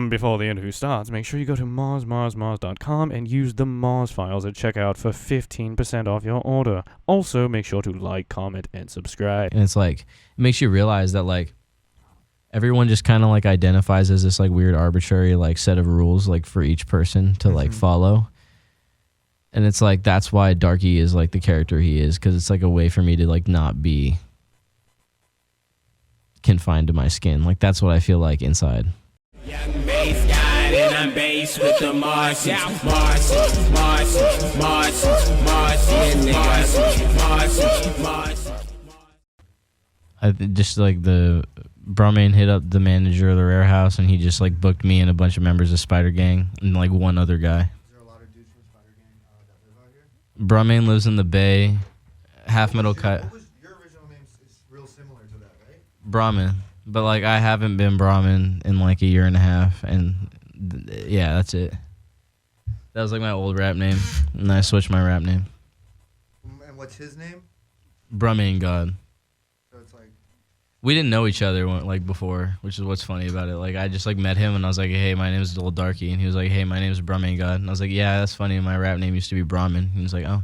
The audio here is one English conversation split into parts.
Before the interview starts, make sure you go to marsmarsmars.com and use the Mars files at checkout for 15% off your order. Also, make sure to like, comment, and subscribe. And it's like, it makes you realize that like everyone just kind of like identifies as this like weird arbitrary like set of rules like for each person to like follow. And it's like, that's why Darkie is like the character he is, because it's like a way for me to like not be confined to my skin. Like that's what I feel like inside. Young bass guy, and I'm bass with the Martians. Martians, Martians, Martians, Martians, Martians. I just like the Brahman hit up the manager of the Rare House, and he just like booked me and a bunch of members of Spider Gang and like one other guy. Is there a lot of dudes from Spider Gang that live out here? Brahman lives in the Bay. Half Metal Cut. What was your original name? Is real similar to that, right? Brahman. But like I haven't been Brahman in like a year and a half, and yeah, that's it. That was like my old rap name, and I switched my rap name. And what's his name? Brahman God. So it's like We didn't know each other like before, which is what's funny about it. Like I just like met him, and I was like, "Hey, my name is Little Darkie," and he was like, "Hey, my name is Brahman God," and I was like, "Yeah, that's funny. My rap name used to be Brahman." And he was like, "Oh,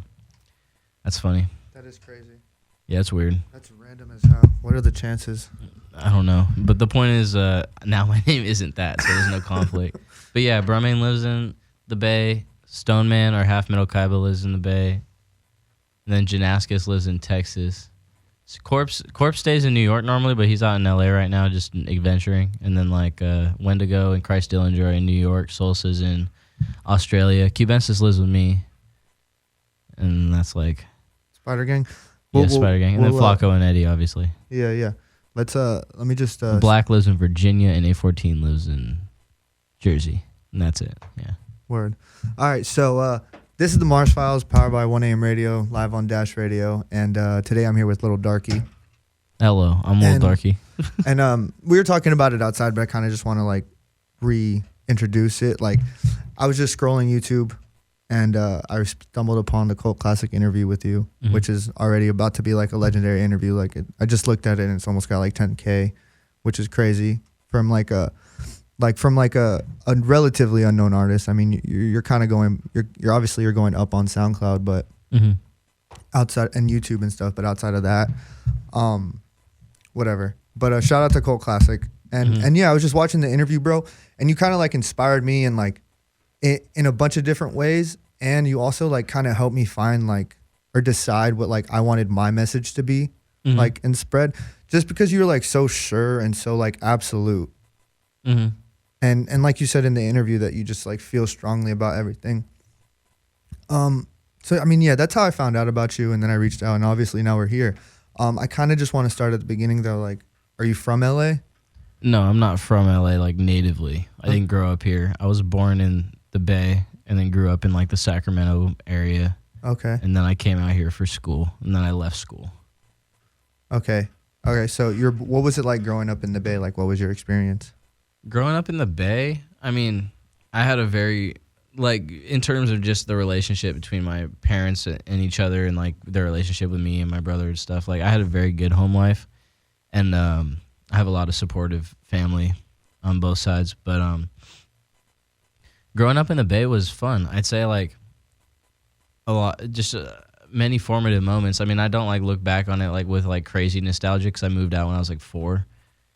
that's funny." that is crazy. Yeah, it's weird. That's random as hell. What are the chances? I don't know. But the point is, now my name isn't that, so there's no conflict. But yeah, Brahman lives in the Bay. Stoneman, or Half Metal Kaiba, lives in the Bay. And then Janaskus lives in Texas. So Corpse stays in New York normally, but he's out in LA right now just adventuring. And then like Wendigo and Christ Dillinger are in New York. Solsa's in Australia. Cubensis lives with me. And that's like... Spider Gang? Yeah, Spider Gang. And then Flacco and Eddie, obviously. Yeah. Let me just... Black lives in Virginia, and A14 lives in Jersey. And that's it, yeah. Word. All right, so this is the Mars Files, powered by 1AM Radio, live on Dash Radio. And today I'm here with Little Darkie. Hello, I'm Little Darkie. And we were talking about it outside, but I kind of just want to like reintroduce it. Like, I was just scrolling YouTube, and I stumbled upon the Cult Classic interview with you, which is already about to be like a legendary interview. Like, I just looked at it, and it's almost got like 10K, which is crazy from like a relatively unknown artist. I mean, you're kind of going, you're obviously you're going up on SoundCloud, but outside and YouTube and stuff. But outside of that, whatever. But shout out to Cult Classic, and yeah, I was just watching the interview, bro, and you kind of like inspired me in like in a bunch of different ways, and you also like kind of helped me find like or decide what like I wanted my message to be like and spread, just because you were like so sure and so like absolute. And like you said in the interview that you just like feel strongly about everything. So I mean, yeah, that's how I found out about you, and then I reached out, and obviously now we're here. I kind of just want to start at the beginning though. Like, are you from LA? No, I'm not from LA like natively. I didn't grow up here. I was born in the Bay and then grew up in like the Sacramento area. Okay. And then I came out here for school, and then I left school. Okay. So what was it like growing up in the Bay? Like, what was your experience? Growing up in the Bay, I mean, I had a very, like, in terms of just the relationship between my parents and each other, and like their relationship with me and my brother and stuff, like I had a very good home life, and I have a lot of supportive family on both sides. But growing up in the Bay was fun. I'd say like a lot, just many formative moments. I mean, I don't like look back on it like with like crazy nostalgia, because I moved out when I was like 4.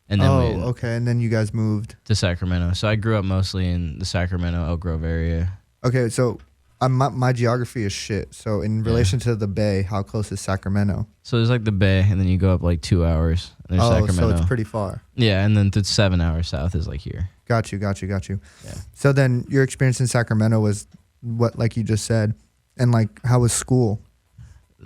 And then okay. And then you guys moved to Sacramento. So I grew up mostly in the Sacramento, Elk Grove area. Okay, so my geography is shit. So in relation to the Bay, how close is Sacramento? So there's like the Bay, and then you go up like 2 hours, and there's Sacramento. So it's pretty far. Yeah, and then 7 hours south is like here. Got you. Yeah. So then your experience in Sacramento was what, like you just said, and like how was school?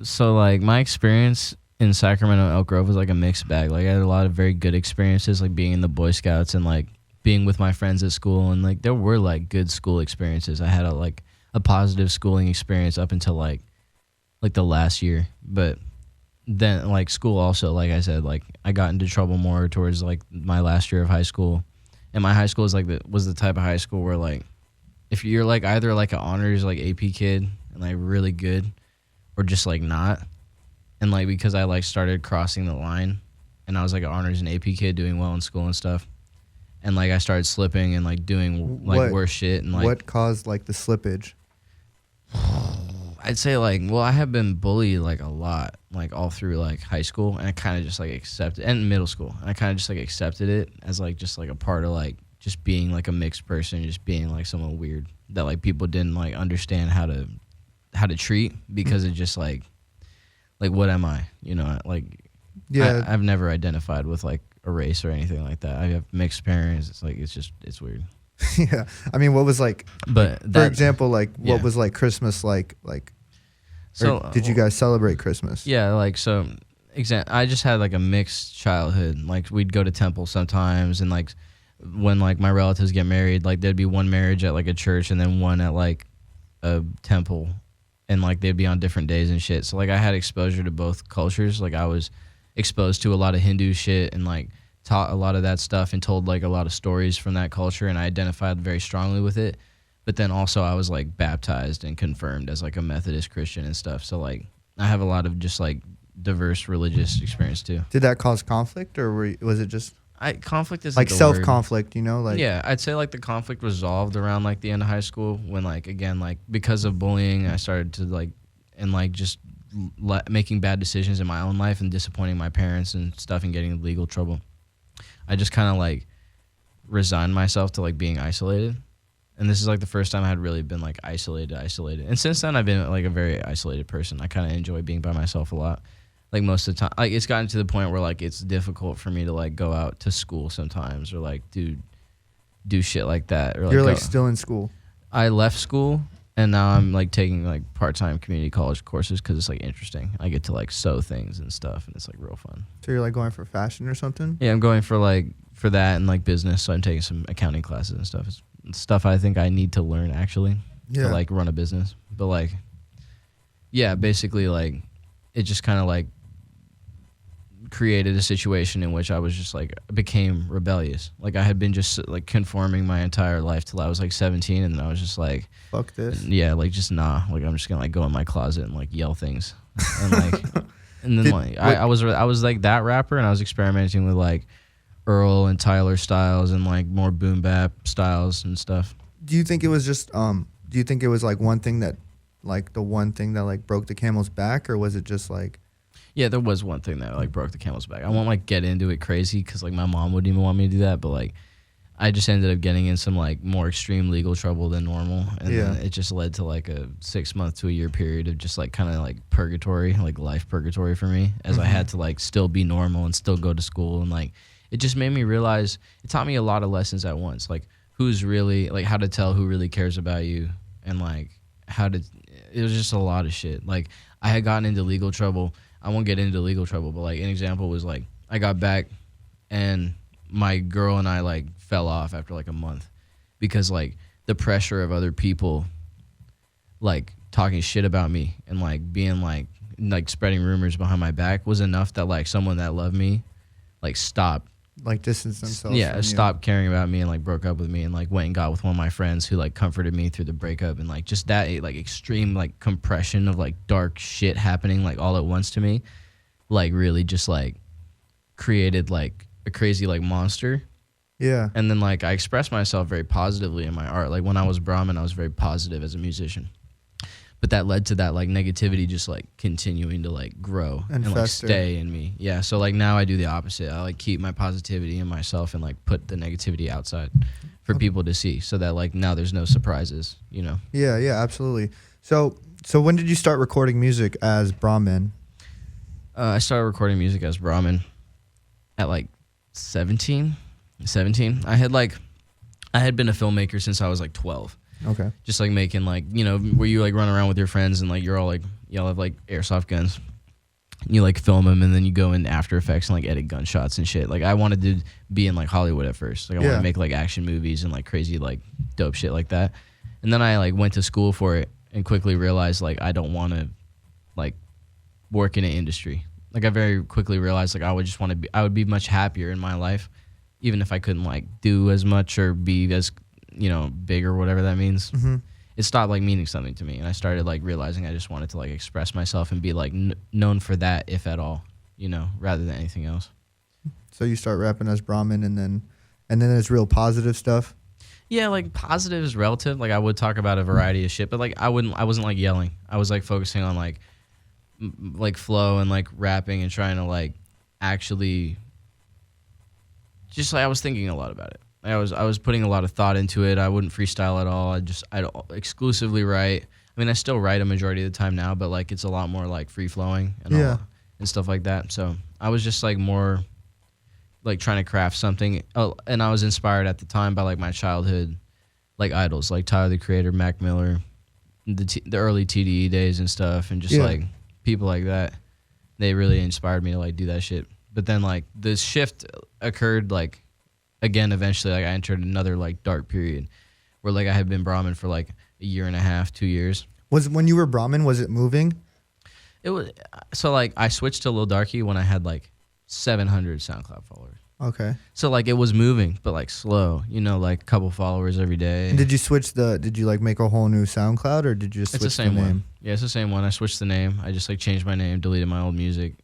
So like my experience in Sacramento, Elk Grove was like a mixed bag. Like I had a lot of very good experiences, like being in the Boy Scouts and like being with my friends at school, and like there were like good school experiences. I had a positive schooling experience up until like the last year, but then like school also, like I said, like I got into trouble more towards like my last year of high school, and my high school was the type of high school where like if you're like either like an honors like AP kid and like really good, or just like not. And like because I like started crossing the line, and I was like an honors and AP kid doing well in school and stuff, and like I started slipping and like doing like worse shit. And like what caused like the slippage? I'd say like, well, I have been bullied like a lot, like all through like high school, and I kind of just like accepted, and middle school, and I kind of just like accepted it as like just like a part of like just being like a mixed person, just being like someone weird that like people didn't like understand how to treat, because it just like what am I, you know, like Yeah, I've never identified with like a race or anything like that. I have mixed parents. It's like it's weird. yeah. I mean, what was like, But for example, like what yeah. was like Christmas like? So Or did you guys celebrate Christmas? Yeah, like so. I just had like a mixed childhood. Like we'd go to temple sometimes, and like when like my relatives get married, like there'd be one marriage at like a church and then one at like a temple, and like they'd be on different days and shit. So like I had exposure to both cultures. Like I was exposed to a lot of Hindu shit and like taught a lot of that stuff and told like a lot of stories from that culture, and I identified very strongly with it. But then also I was like baptized and confirmed as like a Methodist Christian and stuff. So like I have a lot of just like diverse religious experience too. Did that cause conflict, or was it just Conflict is like self-conflict, you know? Like, yeah, I'd say like the conflict resolved around like the end of high school, when like again like because of bullying I started to like and like just making bad decisions in my own life and disappointing my parents and stuff and getting in legal trouble. I just kind of like resigned myself to like being isolated. And this is like the first time I had really been like isolated. And since then I've been like a very isolated person. I kind of enjoy being by myself a lot. Like most of the time, like it's gotten to the point where like it's difficult for me to like go out to school sometimes, or like do shit like that. Or like you're like still in school. I left school and now I'm like taking like part-time community college courses because it's like interesting. I get to like sew things and stuff, and it's like real fun. So you're like going for fashion or something? Yeah, I'm going for that and like business. So I'm taking some accounting classes and stuff. It's stuff I think I need to learn actually to like run a business. But like, yeah, basically like it just kind of like created a situation in which I was just like became rebellious. Like I had been just like conforming my entire life till I was like 17, and then I was just like, fuck this. Yeah, like just nah. Like I'm just gonna like go in my closet and like yell things, and like, and then I was like that rapper, and I was experimenting with like Earl and Tyler styles and like more boom bap styles and stuff. Do you think it was just do you think it was like one thing that like the one thing that like broke the camel's back, or was it just like? Yeah, there was one thing that like broke the camel's back. I won't like get into it crazy because like my mom wouldn't even want me to do that, but like I just ended up getting in some like more extreme legal trouble than normal, and then it just led to like a 6 month to a year period of just like kind of like purgatory, like life purgatory for me, as I had to like still be normal and still go to school, and like it just made me realize, it taught me a lot of lessons at once, like who's really like how to tell who really cares about you, and like it was just a lot of shit. Like I had gotten into legal trouble. I won't get into legal trouble, but like an example was like I got back and my girl and I like fell off after like a month because like the pressure of other people like talking shit about me and like being like spreading rumors behind my back was enough that like someone that loved me like stopped, like distance themselves. Yeah, stopped caring about me and like broke up with me and like went and got with one of my friends who like comforted me through the breakup, and like just that like extreme like compression of like dark shit happening like all at once to me, like really just like created like a crazy like monster. Yeah. And then like I expressed myself very positively in my art. Like when I was Brahmin, I was very positive as a musician. But that led to that like negativity just like continuing to like grow and like stay in me. Yeah. So like now I do the opposite. I like keep my positivity in myself and like put the negativity outside for people to see, so that like now there's no surprises, you know? Yeah, absolutely. So when did you start recording music as Brahmin? I started recording music as Brahmin at like 17. I had been a filmmaker since I was like 12. Okay. Just like making like, you know, where you like run around with your friends and like you're all like, y'all have like airsoft guns. You like film them and then you go in After Effects and like edit gunshots and shit. Like I wanted to be in like Hollywood at first. Like I wanted to make like action movies and like crazy like dope shit like that. And then I like went to school for it and quickly realized like I don't want to like work in an industry. Like I very quickly realized like I would be much happier in my life even if I couldn't like do as much or be as, you know, big or whatever that means. Mm-hmm. It stopped like meaning something to me, and I started like realizing I just wanted to like express myself and be like known for that, if at all, you know, rather than anything else. So you start rapping as Brahmin, and then and then there's real positive stuff. Yeah, like positive is relative. Like I would talk about a variety of shit, but like I wasn't like yelling. I was like focusing on like like flow and like rapping and trying to like actually just like I was thinking a lot about it. I was putting a lot of thought into it. I wouldn't freestyle at all. I'd exclusively write. I mean, I still write a majority of the time now, but like it's a lot more like free flowing and and stuff like that. So I was just like more like trying to craft something. Oh, and I was inspired at the time by like my childhood like idols, like Tyler the Creator, Mac Miller, the early TDE days and stuff, and just like people like that. They really inspired me to like do that shit. But then like the shift occurred like again eventually. Like I entered another like dark period where like I had been Brahmin for like a year and a half, 2 years. Was when you were Brahmin, was it moving? It was so like I switched to Lil Darkie when I had like 700 SoundCloud followers. Okay. So like it was moving, but like slow, you know, like a couple followers every day. And did you like make a whole new SoundCloud, or did you just switch It's the same the name? one. Yeah, it's the same one. I switched the name. I just like changed my name, deleted my old music.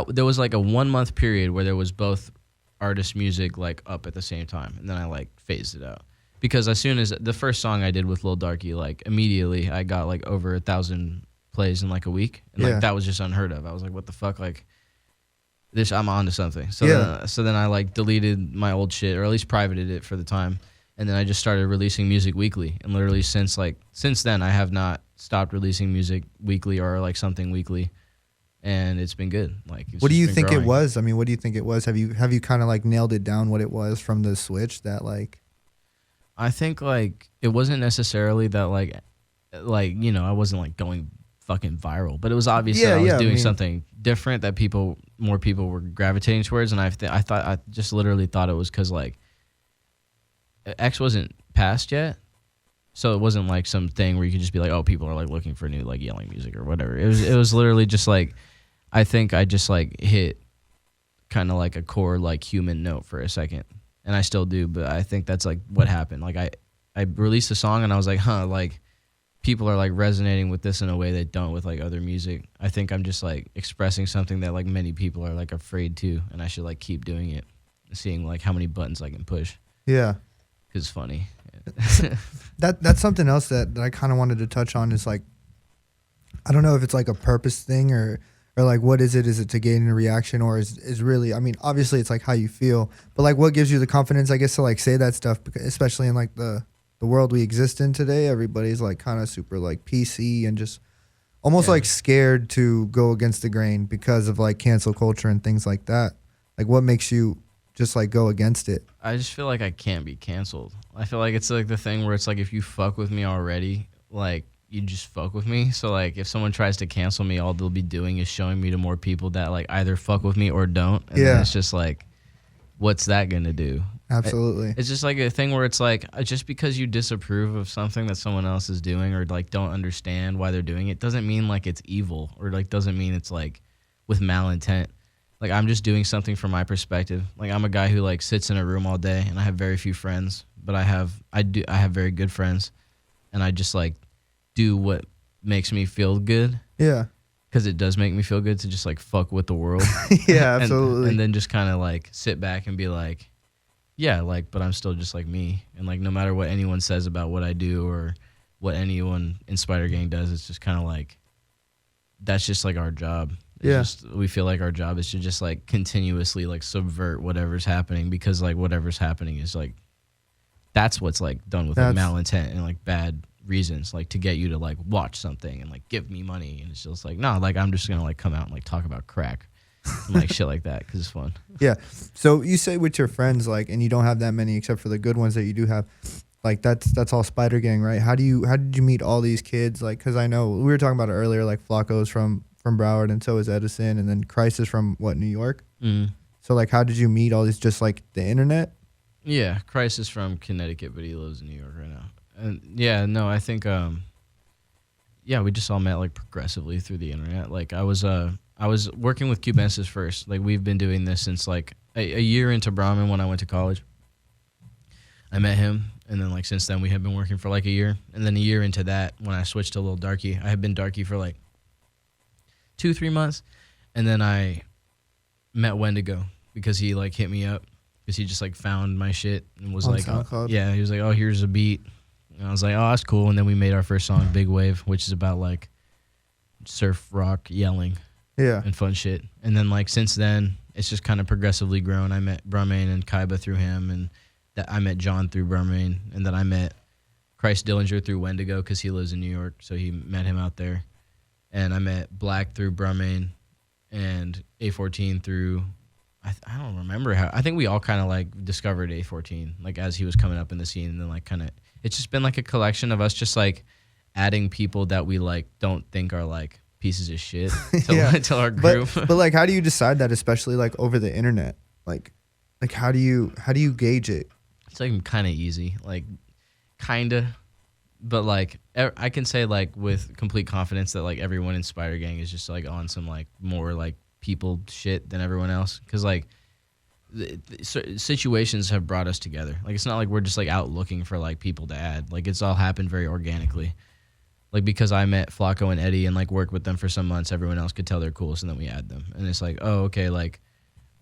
There was like a 1 month period where there was both artist music like up at the same time, and then I like phased it out. Because as soon as the first song I did with Lil Darkie, like immediately I got like over 1,000 plays in like a week, and like that was just unheard of. I was like, what the fuck, like this, I'm onto something. So then I like deleted my old shit, or at least privated it for the time, and then I just started releasing music weekly. And literally since then I have not stopped releasing music weekly or like something weekly, and it's been good. Like, what do you think it was? I mean, what do you think it was? Have you kind of like nailed it down what it was from the switch that like? I think like it wasn't necessarily that like you know, I wasn't like going fucking viral, but it was obvious that I was doing something different that more people were gravitating towards, and I just literally thought it was because like X wasn't passed yet, so it wasn't like some thing where you could just be like, oh, people are like looking for new like yelling music or whatever. It was literally just like I think I just like hit kind of like a core like human note for a second. And I still do, but I think that's like what happened. Like I released a song and I was like, like people are like resonating with this in a way they don't with like other music. I think I'm just like expressing something that like many people are like afraid to, and I should like keep doing it, seeing like how many buttons I can push. Yeah, because it's funny. That's something else that I kind of wanted to touch on is like, I don't know if it's like a purpose thing or like what is it? Is it to gain a reaction, or is really, I mean, obviously it's like how you feel, but like what gives you the confidence, I guess, to like say that stuff, because especially in like the world we exist in today, everybody's like kind of super like PC and just almost like scared to go against the grain because of like cancel culture and things like that. Like what makes you just like go against it? I just feel like I can't be canceled. I feel like it's like the thing where it's like if you fuck with me already, like you just fuck with me. So like if someone tries to cancel me, all they'll be doing is showing me to more people that like either fuck with me or don't. And then it's just like, what's that gonna do? Absolutely. It's just like a thing where it's like just because you disapprove of something that someone else is doing or like don't understand why they're doing it doesn't mean like it's evil, or like doesn't mean it's like with malintent. Like I'm just doing something from my perspective. Like I'm a guy who like sits in a room all day and I have very few friends, but I have very good friends, and I just like do what makes me feel good. Yeah. Because it does make me feel good to just like fuck with the world. Yeah, absolutely. And then just kind of like sit back and be like, yeah, like, but I'm still just like me. And like no matter what anyone says about what I do or what anyone in Spider Gang does, it's just kind of like, that's just like our job. We feel like our job is to just like continuously like subvert whatever's happening, because like whatever's happening is like, that's what's like done with like malintent and like bad reasons, like to get you to like watch something and like give me money, and it's just like, no, like I'm just gonna like come out and like talk about crack and like shit like that because it's fun. Yeah. So you say with your friends, like, and you don't have that many except for the good ones that you do have, like that's all Spider Gang, right? How did you meet all these kids? Like, because I know we were talking about it earlier, like Flacco's from Broward, and so is Edison, and then Christ is from what, New York? So like how did you meet all these? Just like the internet? Yeah, Christ is from Connecticut, but he lives in New York right now. And yeah, no, I think we just all met like progressively through the internet. Like I was working with Cubensis first. Like we've been doing this since like a year into Brahmin when I went to college. I met him, and then like since then we have been working for like a year. And then a year into that, when I switched to Little Darkie, I had been Darkie for like 2-3 months, and then I met Wendigo because he like hit me up because he just like found my shit and was On like, SoundCloud? yeah, he was like, oh, here's a beat. And I was like, oh, that's cool. And then we made our first song, Big Wave, which is about like surf rock yelling Yeah. and fun shit. And then like since then, it's just kind of progressively grown. I met Brumane and Kaiba through him, and that I met John through Brumane, and then I met Christ Dillinger through Wendigo because he lives in New York, so he met him out there. And I met Black through Brumane and A14 through, I don't remember how. I think we all kind of like discovered A14 like as he was coming up in the scene, and then like kind of it's just been like a collection of us just like adding people that we like don't think are like pieces of shit to our group. But like, how do you decide that, especially like over the internet? Like how do you gauge it? It's like kind of easy, like kind of, but like I can say like with complete confidence that like everyone in Spider Gang is just like on some like more like people shit than everyone else, because like the situations have brought us together. Like it's not like we're just like out looking for like people to add. Like it's all happened very organically. Like because I met Flacco and Eddie and like worked with them for some months, everyone else could tell they're cool, so then we add them. And it's like, oh, okay, like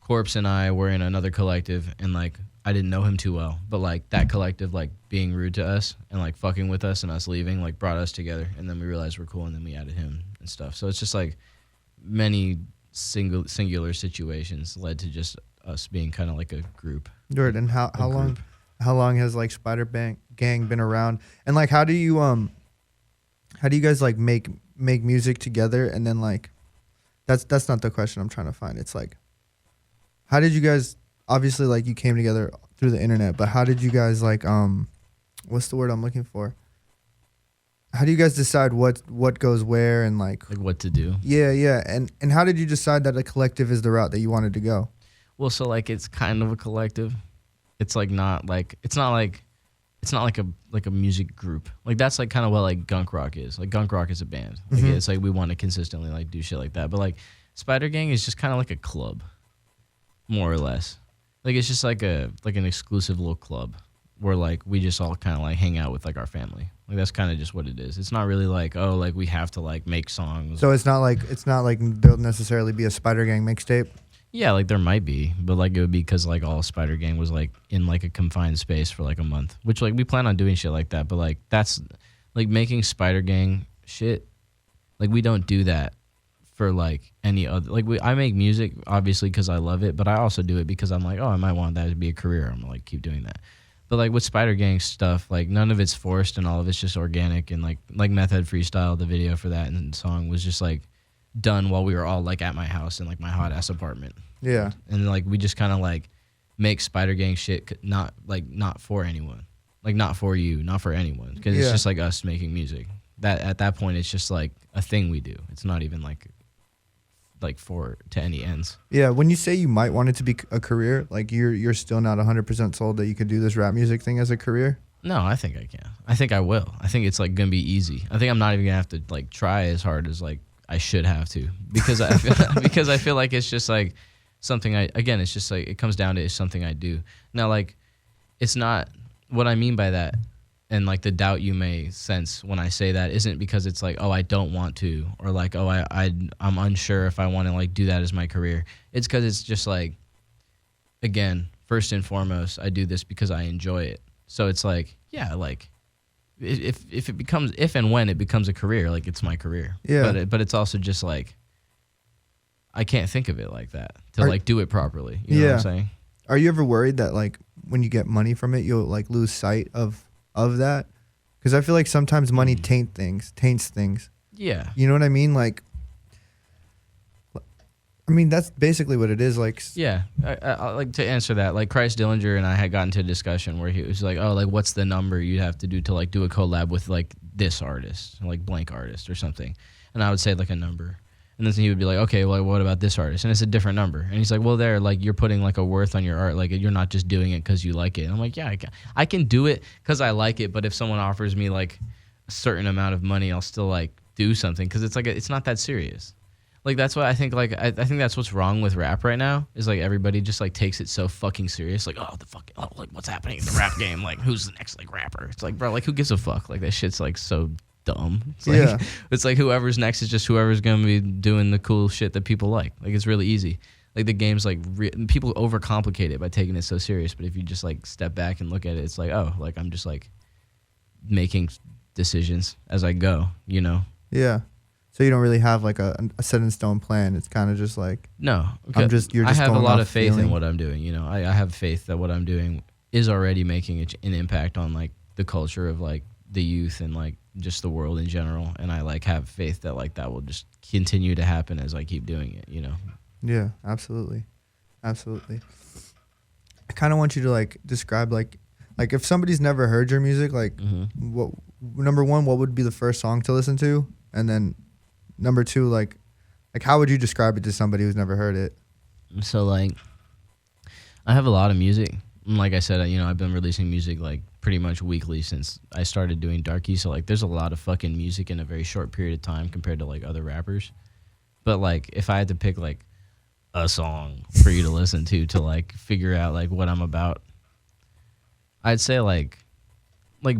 Corpse and I were in another collective, and like I didn't know him too well, but like that collective like being rude to us and like fucking with us and us leaving like brought us together, and then we realized we're cool, and then we added him and stuff. So it's just like many singular situations led to just us being kind of like a group. Dude, and how long has like Spider Gang been around? And like how do you guys like make music together? And then like that's not the question I'm trying to find. It's like, how did you guys, obviously like you came together through the internet, but how did you guys like what's the word I'm looking for? How do you guys decide what goes where and like what to do? Yeah. And how did you decide that a collective is the route that you wanted to go? Well, so like it's kind of a collective. It's like not like it's not like a music group. Like that's like kind of what like Gunk Rock is. Like Gunk Rock is a band. Like it's like we want to consistently like do shit like that. But like Spider Gang is just kind of like a club, more or less. Like it's just like an exclusive little club where like we just all kind of like hang out with like our family. Like that's kind of just what it is. It's not really like, oh, like we have to like make songs. So it's not like there'll necessarily be a Spider Gang mixtape. Yeah, like there might be, but like it would be because like all Spider Gang was like in like a confined space for like a month, which like we plan on doing shit like that. But like that's like making Spider Gang shit. Like we don't do that for like any other. Like I make music obviously because I love it, but I also do it because I'm like, oh, I might want that to be a career. I'm gonna like keep doing that. But like with Spider Gang stuff, like none of it's forced and all of it's just organic. And like Meth Head Freestyle, the video for that and the song was just like done while we were all like at my house in like my hot ass apartment. Yeah. And like we just kind of like make Spider Gang shit not for anyone, like not for you, not for anyone, because it's just like us making music. That at that point it's just like a thing we do. It's not even like for to any ends. Yeah, when you say you might want it to be a career, like you're still not 100% sold that you could do this rap music thing as a career? No, I think I can. I think I will. I think it's like gonna be easy. I think I'm not even gonna have to like try as hard as like I should have to, because I feel like it's just like something it's just like it comes down to it's something I do. Now like it's not what I mean by that, and like the doubt you may sense when I say that isn't because it's like, oh, I don't want to, or like, oh, I'm unsure if I want to like do that as my career. It's because it's just like, again, first and foremost, I do this because I enjoy it. So it's like, yeah, like if and when it becomes a career, like it's my career. Yeah. But it's also just like, I can't think of it like that to like do it properly. You know what I'm saying? Are you ever worried that like when you get money from it, you'll like lose sight of that? Because I feel like sometimes money taints things. Yeah. You know what I mean? Like, I mean, that's basically what it is. Like, yeah, I like to answer that. Like Christ Dillinger and I had gotten to a discussion where he was like, oh, like what's the number you'd have to do to like do a collab with like this artist, like blank artist or something? And I would say like a number. And then he would be like, okay, well, what about this artist? And it's a different number. And he's like, well, there, like you're putting like a worth on your art. Like you're not just doing it because you like it. And I'm like, yeah, I can do it because I like it. But if someone offers me like a certain amount of money, I'll still like do something because it's like it's not that serious. Like that's what I think. Like I think that's what's wrong with rap right now is like everybody just like takes it so fucking serious. Like like what's happening in the rap game? Like who's the next like rapper? It's like, bro, like who gives a fuck? Like that shit's like so dumb. It's like, it's like whoever's next is just whoever's gonna be doing the cool shit that people like. Like it's really easy. like the game's like people overcomplicate it by taking it so serious. But if you just like step back and look at it, it's like, oh, like I'm just like making decisions as I go, you know? Yeah. So you don't really have like a set in stone plan. It's kind of just like, No, you're just I have a going lot off of faith feeling. in what I'm doing. You know, I have faith that what I'm doing is already making an impact on like the culture of like the youth and like just the world in general. And I like have faith that like that will just continue to happen as I keep doing it, you know? Yeah, absolutely. Absolutely. I kind of want you to like describe like if somebody's never heard your music, like what, number one, what would be the first song to listen to? And then number two, like how would you describe it to somebody who's never heard it? So like I have a lot of music. Like I said, you know, I've been releasing music like pretty much weekly since I started doing Darkie. So like there's a lot of fucking music in a very short period of time compared to like other rappers. But like if I had to pick like a song for you to listen to like figure out like what I'm about, I'd say like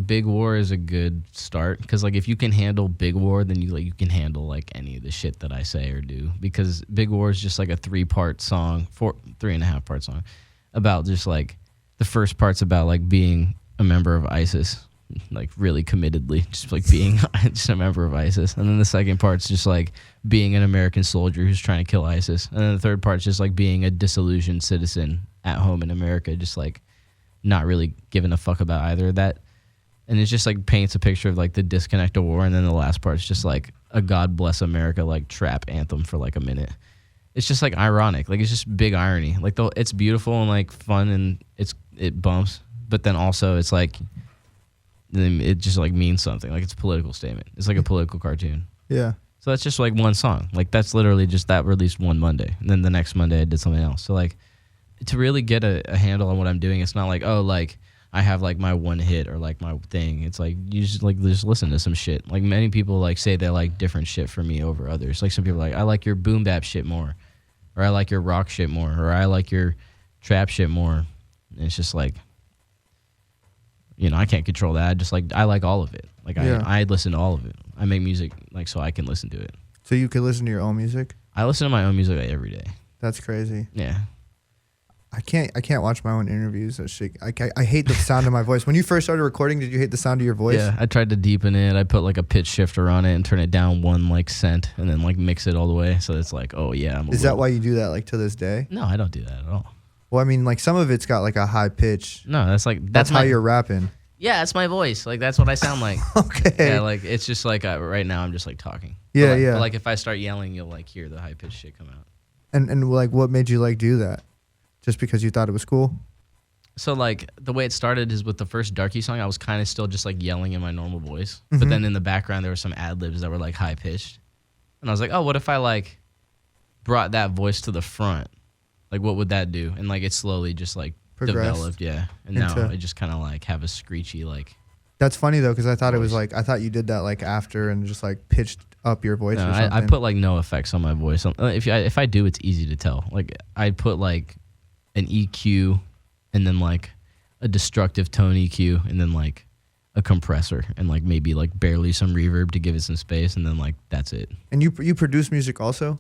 Big War is a good start, because like if you can handle Big War, then you can handle like any of the shit that I say or do, because Big War is just like a 3-part song, 3.5 part song about just like the first part's about like being a member of ISIS, like really committedly, just like being just a member of ISIS, and then the second part's just like being an American soldier who's trying to kill ISIS, and then the third part's just like being a disillusioned citizen at home in America, just like not really giving a fuck about either of that. And it just like paints a picture of like the disconnect of war, and then the last part is just like a God Bless America like trap anthem for like a minute. It's just like ironic, like it's just big irony. Like it's beautiful and like fun, and it bumps, but then also it's like it just like means something. Like it's a political statement. It's like a political cartoon. Yeah. So that's just like one song. Like that's literally just that released one Monday, and then the next Monday I did something else. So like to really get a handle on what I'm doing, it's not like, oh, like I have like my one hit or like my thing. It's like you just listen to some shit. Like many people like say they like different shit for me over others. Like some people are like, I like your boom bap shit more, or I like your rock shit more, or I like your trap shit more. And it's just like, you know, I can't control that. I like all of it. Like I listen to all of it. I make music like so I can listen to it. So you can listen to your own music? I listen to my own music like every day. That's crazy. Yeah. I can't watch my own interviews. That shit. I hate the sound of my voice. When you first started recording, did you hate the sound of your voice? Yeah, I tried to deepen it. I put like a pitch shifter on it and turn it down one like cent, and then like mix it all the way. So it's like, oh yeah. Is that why you do that like to this day? No, I don't do that at all. Well, I mean, like some of it's got like a high pitch. No, that's how you're rapping. Yeah, that's my voice. Like that's what I sound like. Okay. Yeah, like it's just like right now I'm just like talking. Yeah, but, yeah. But like if I start yelling, you'll like hear the high pitched shit come out. And like what made you like do that? Just because you thought it was cool? So like the way it started is with the first Darkie song, I was kind of still just like yelling in my normal voice, but then in the background there were some ad libs that were like high pitched, and I was like, oh, what if I like brought that voice to the front? Like what would that do? And like it slowly just like developed, yeah. And now I just kind of like have a screechy like. That's funny though, because I thought it was like I thought you did that like after and just like pitched up your voice. No, or something. I put like no effects on my voice. If I do, it's easy to tell. Like I put like an EQ, and then like a destructive tone EQ, and then like a compressor, and like maybe like barely some reverb to give it some space, and then like that's it. And you produce music also?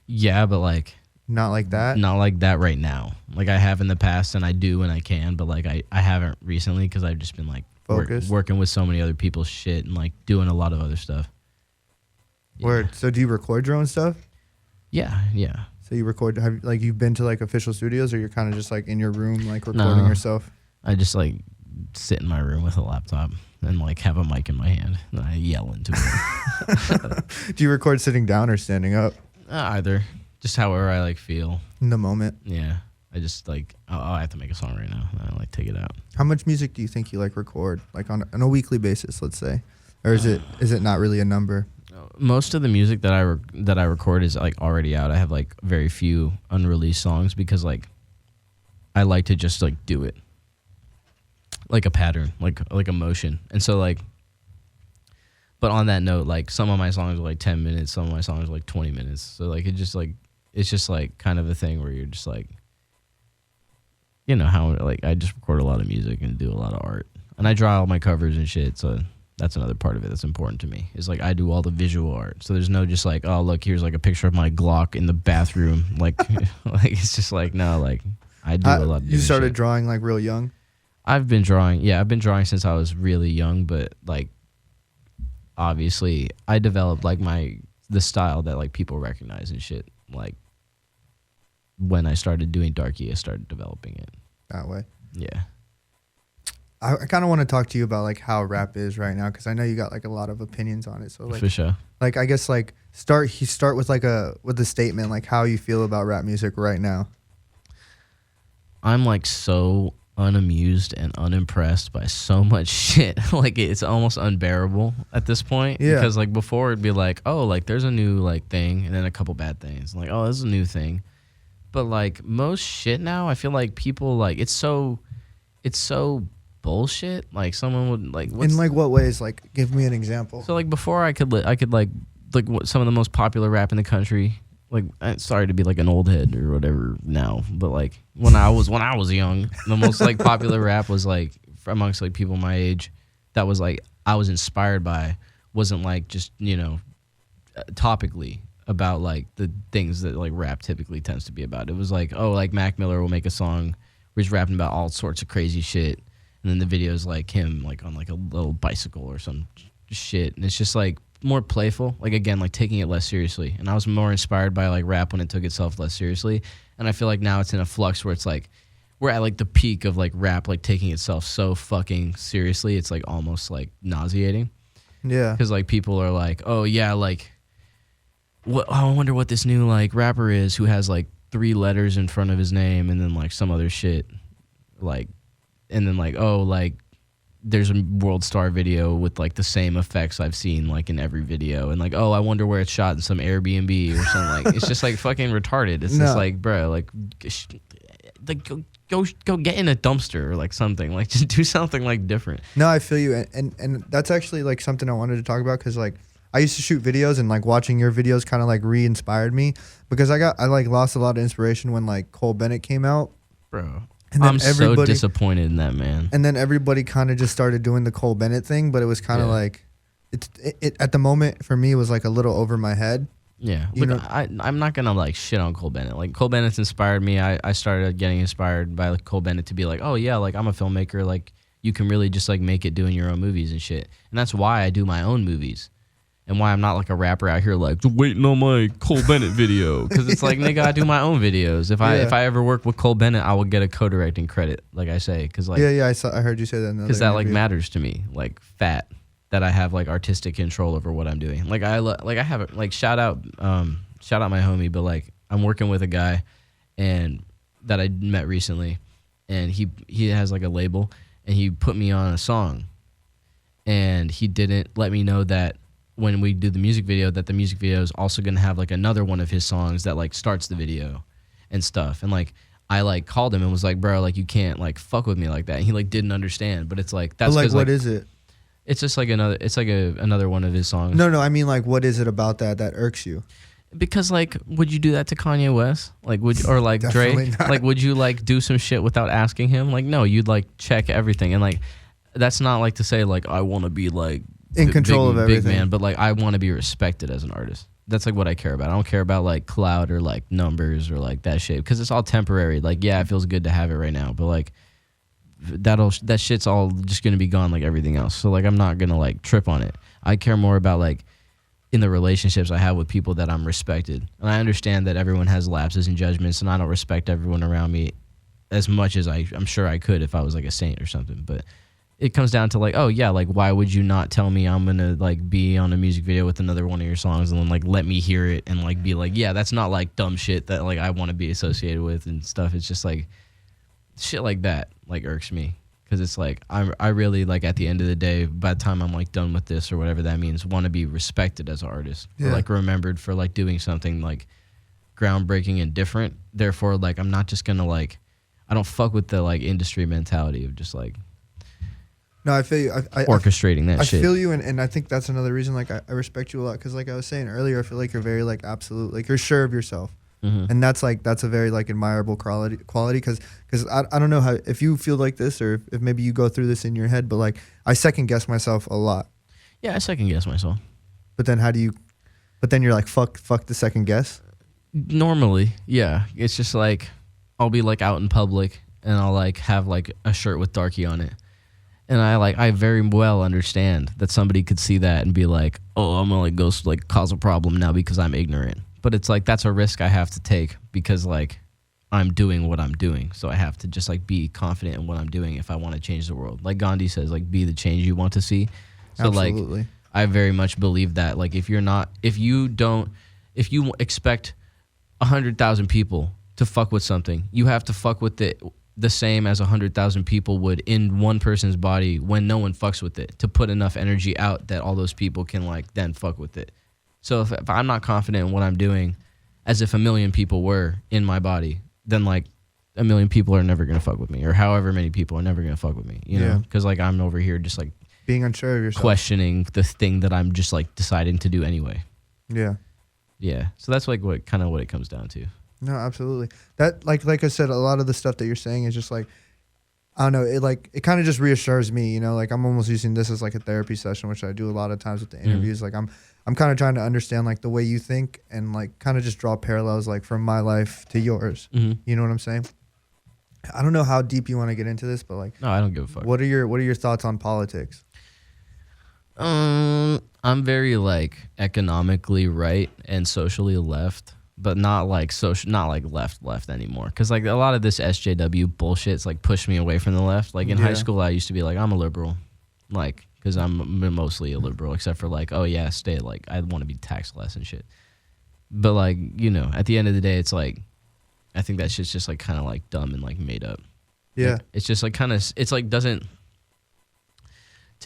Yeah, but like not like that. Not like that right now. Like I have in the past, and I do when I can, but like I haven't recently because I've just been like working with so many other people's shit and like doing a lot of other stuff. Yeah. Word. So do you record your own stuff? Yeah. So you record, you've been to like official studios, or you're kind of just like in your room like recording yourself? I just like sit in my room with a laptop and like have a mic in my hand and I yell into it. Do you record sitting down or standing up? Either. Just however I like feel. In the moment? Yeah. I just like, I have to make a song right now. And I like take it out. How much music do you think you like record? Like on a weekly basis, let's say? Or is it not really a number? Most of the music that I record is like already out. I have like very few unreleased songs because like I like to just like do it like a pattern, like a motion. And so like, but on that note, like some of my songs are like 10 minutes, some of my songs are like 20 minutes. So like it's just like kind of a thing where you're just like, you know how like I just record a lot of music and do a lot of art, and I draw all my covers and shit. So That's another part of it that's important to me. Is like I do all the visual art, so there's no just like, oh look, here's like a picture of my Glock in the bathroom. Like, like it's just like no, like I do a lot. Of you started shit. drawing like real young. I've been drawing. Yeah, I've been drawing since I was really young, but like obviously I developed like the style that like people recognize and shit. Like when I started doing Darkie, I started developing it That way. Yeah. I kind of want to talk to you about like how rap is right now, because I know you got like a lot of opinions on it. So like, For sure. like I guess like start with like with a statement, like how you feel about rap music right now. I'm like so unamused and unimpressed by so much shit. Like it's almost unbearable at this point. Yeah. Because like before it'd be like, oh, like there's a new like thing and then a couple bad things. Like, oh, this is a new thing. But like most shit now, I feel like people like it's so bullshit. Like someone would like In like what ways? Like give me an example. So like before I could like what some of the most popular rap in the country. Like sorry to be like an old head or whatever now, but like when I was young, the most like popular rap was like amongst like people my age that was like I was inspired by wasn't like just, you know, topically about like the things that like rap typically tends to be about. It was like, oh, like Mac Miller will make a song where he's rapping about all sorts of crazy shit. And then the video's like him like on like a little bicycle or some shit. And it's just like more playful. Like again, like taking it less seriously. And I was more inspired by like rap when it took itself less seriously. And I feel like now it's in a flux where it's like we're at like the peak of like rap like taking itself so fucking seriously. It's like almost like nauseating. Yeah. Because like people are like, oh yeah, like what? Oh, I wonder what this new like rapper is who has like 3 letters in front of his name and then like some other shit. Like, and then like, oh, like there's a World Star video with like the same effects I've seen like in every video. And like, oh, I wonder where it's shot in some Airbnb or something. Like, it's just like fucking retarded. It's just like, bro, like go get in a dumpster or like something. Like just do something like different. No, I feel you. And that's actually like something I wanted to talk about, because like I used to shoot videos, and like watching your videos kind of like re-inspired me, because I like lost a lot of inspiration when like Cole Bennett came out. Bro. And then I'm so disappointed in that, man. And then everybody kind of just started doing the Cole Bennett thing, but it was kind of like it at the moment for me was like a little over my head. Yeah. Look, I'm not going to like shit on Cole Bennett. Like Cole Bennett's inspired me. I started getting inspired by like Cole Bennett to be like, oh yeah, like I'm a filmmaker. Like you can really just like make it doing your own movies and shit. And that's why I do my own movies. And why I'm not like a rapper out here like waiting on my Cole Bennett video, because it's like, nigga, I do my own videos. If I ever work with Cole Bennett, I will get a co-directing credit, like I say, because like I heard you say that. Because that like matters to me, like fat, that I have like artistic control over what I'm doing. Like I have like shout out my homie, but like I'm working with a guy and that I met recently, and he has like a label, and he put me on a song, and he didn't let me know that when we do the music video, that the music video is also going to have like another one of his songs that like starts the video and stuff. And like I like called him and was like, bro, like you can't like fuck with me like that. And he like didn't understand, but it's like that's like what is it? It's just like another one of his songs. No, I mean like what is it about that irks you? Because like, would you do that to Kanye West? Like or like Drake? Like would you like do some shit without asking him? Like no, you'd like check everything. And like that's not like to say like I want to be like in control of everything, big man, but like I want to be respected as an artist. That's like what I care about. I don't care about like clout or like numbers or like that shit, because it's all temporary. Like yeah, it feels good to have it right now, but like that shit's all just gonna be gone like everything else. So like I'm not gonna like trip on it. I care more about like in the relationships I have with people that I'm respected, and I understand that everyone has lapses and judgments, and I don't respect everyone around me as much as I'm sure I could if I was like a saint or something, but it comes down to like, oh yeah, like why would you not tell me I'm gonna like be on a music video with another one of your songs, and then like let me hear it and like be like, yeah, that's not like dumb shit that like I want to be associated with and stuff. It's just like shit like that like irks me, because it's like I really like at the end of the day, by the time I'm like done with this or whatever that means, want to be respected as an artist, or like remembered for like doing something like groundbreaking and different. Therefore, like I'm not just gonna like, I don't fuck with the like industry mentality of just like. No, I feel you. Orchestrating that shit. I feel you, and I think that's another reason like I respect you a lot, because like I was saying earlier, I feel like you're very like absolute, like you're sure of yourself, and that's a very like admirable quality. Because I don't know how, if you feel like this, or if maybe you go through this in your head, but like I second guess myself a lot. Yeah, I second guess myself. But then but then you're like, fuck the second guess. Normally, yeah. It's just like I'll be like out in public and I'll like have like a shirt with Darkie on it. And I very well understand that somebody could see that and be like, oh, I'm gonna like go like cause a problem now because I'm ignorant. But it's like that's a risk I have to take because like I'm doing what I'm doing. So I have to just like be confident in what I'm doing if I want to change the world. Like Gandhi says, like be the change you want to see. So Absolutely. like I very much believe that like if you expect 100,000 people to fuck with something, you have to fuck with it the same as 100,000 people would in one person's body when no one fucks with it to put enough energy out that all those people can like then fuck with it. So if I'm not confident in what I'm doing as if 1 million people were in my body, then like 1 million people are never going to fuck with me or however many people are never going to fuck with me, you know? Because like I'm over here just like being unsure of yourself, questioning the thing that I'm just like deciding to do anyway. Yeah. Yeah. So that's like what it comes down to. No, absolutely. That like I said, a lot of the stuff that you're saying is just like, I don't know, it kind of just reassures me, you know, like I'm almost using this as like a therapy session, which I do a lot of times with the interviews. Like I'm kind of trying to understand like the way you think and like kind of just draw parallels like from my life to yours. You know what I'm saying? I don't know how deep you want to get into this, but like, no, I don't give a fuck. What are your thoughts on politics? I'm very like economically right and socially left, but not like left anymore. Cause like a lot of this SJW bullshit's like pushed me away from the left. Like in high school, I used to be like, I'm a liberal, like, cause I'm mostly a liberal, except for like, oh yeah, like I want to be taxed less and shit. But like, you know, at the end of the day, it's like, I think that shit's just like kind of like dumb and like made up. Yeah. Like, it's just like it's like to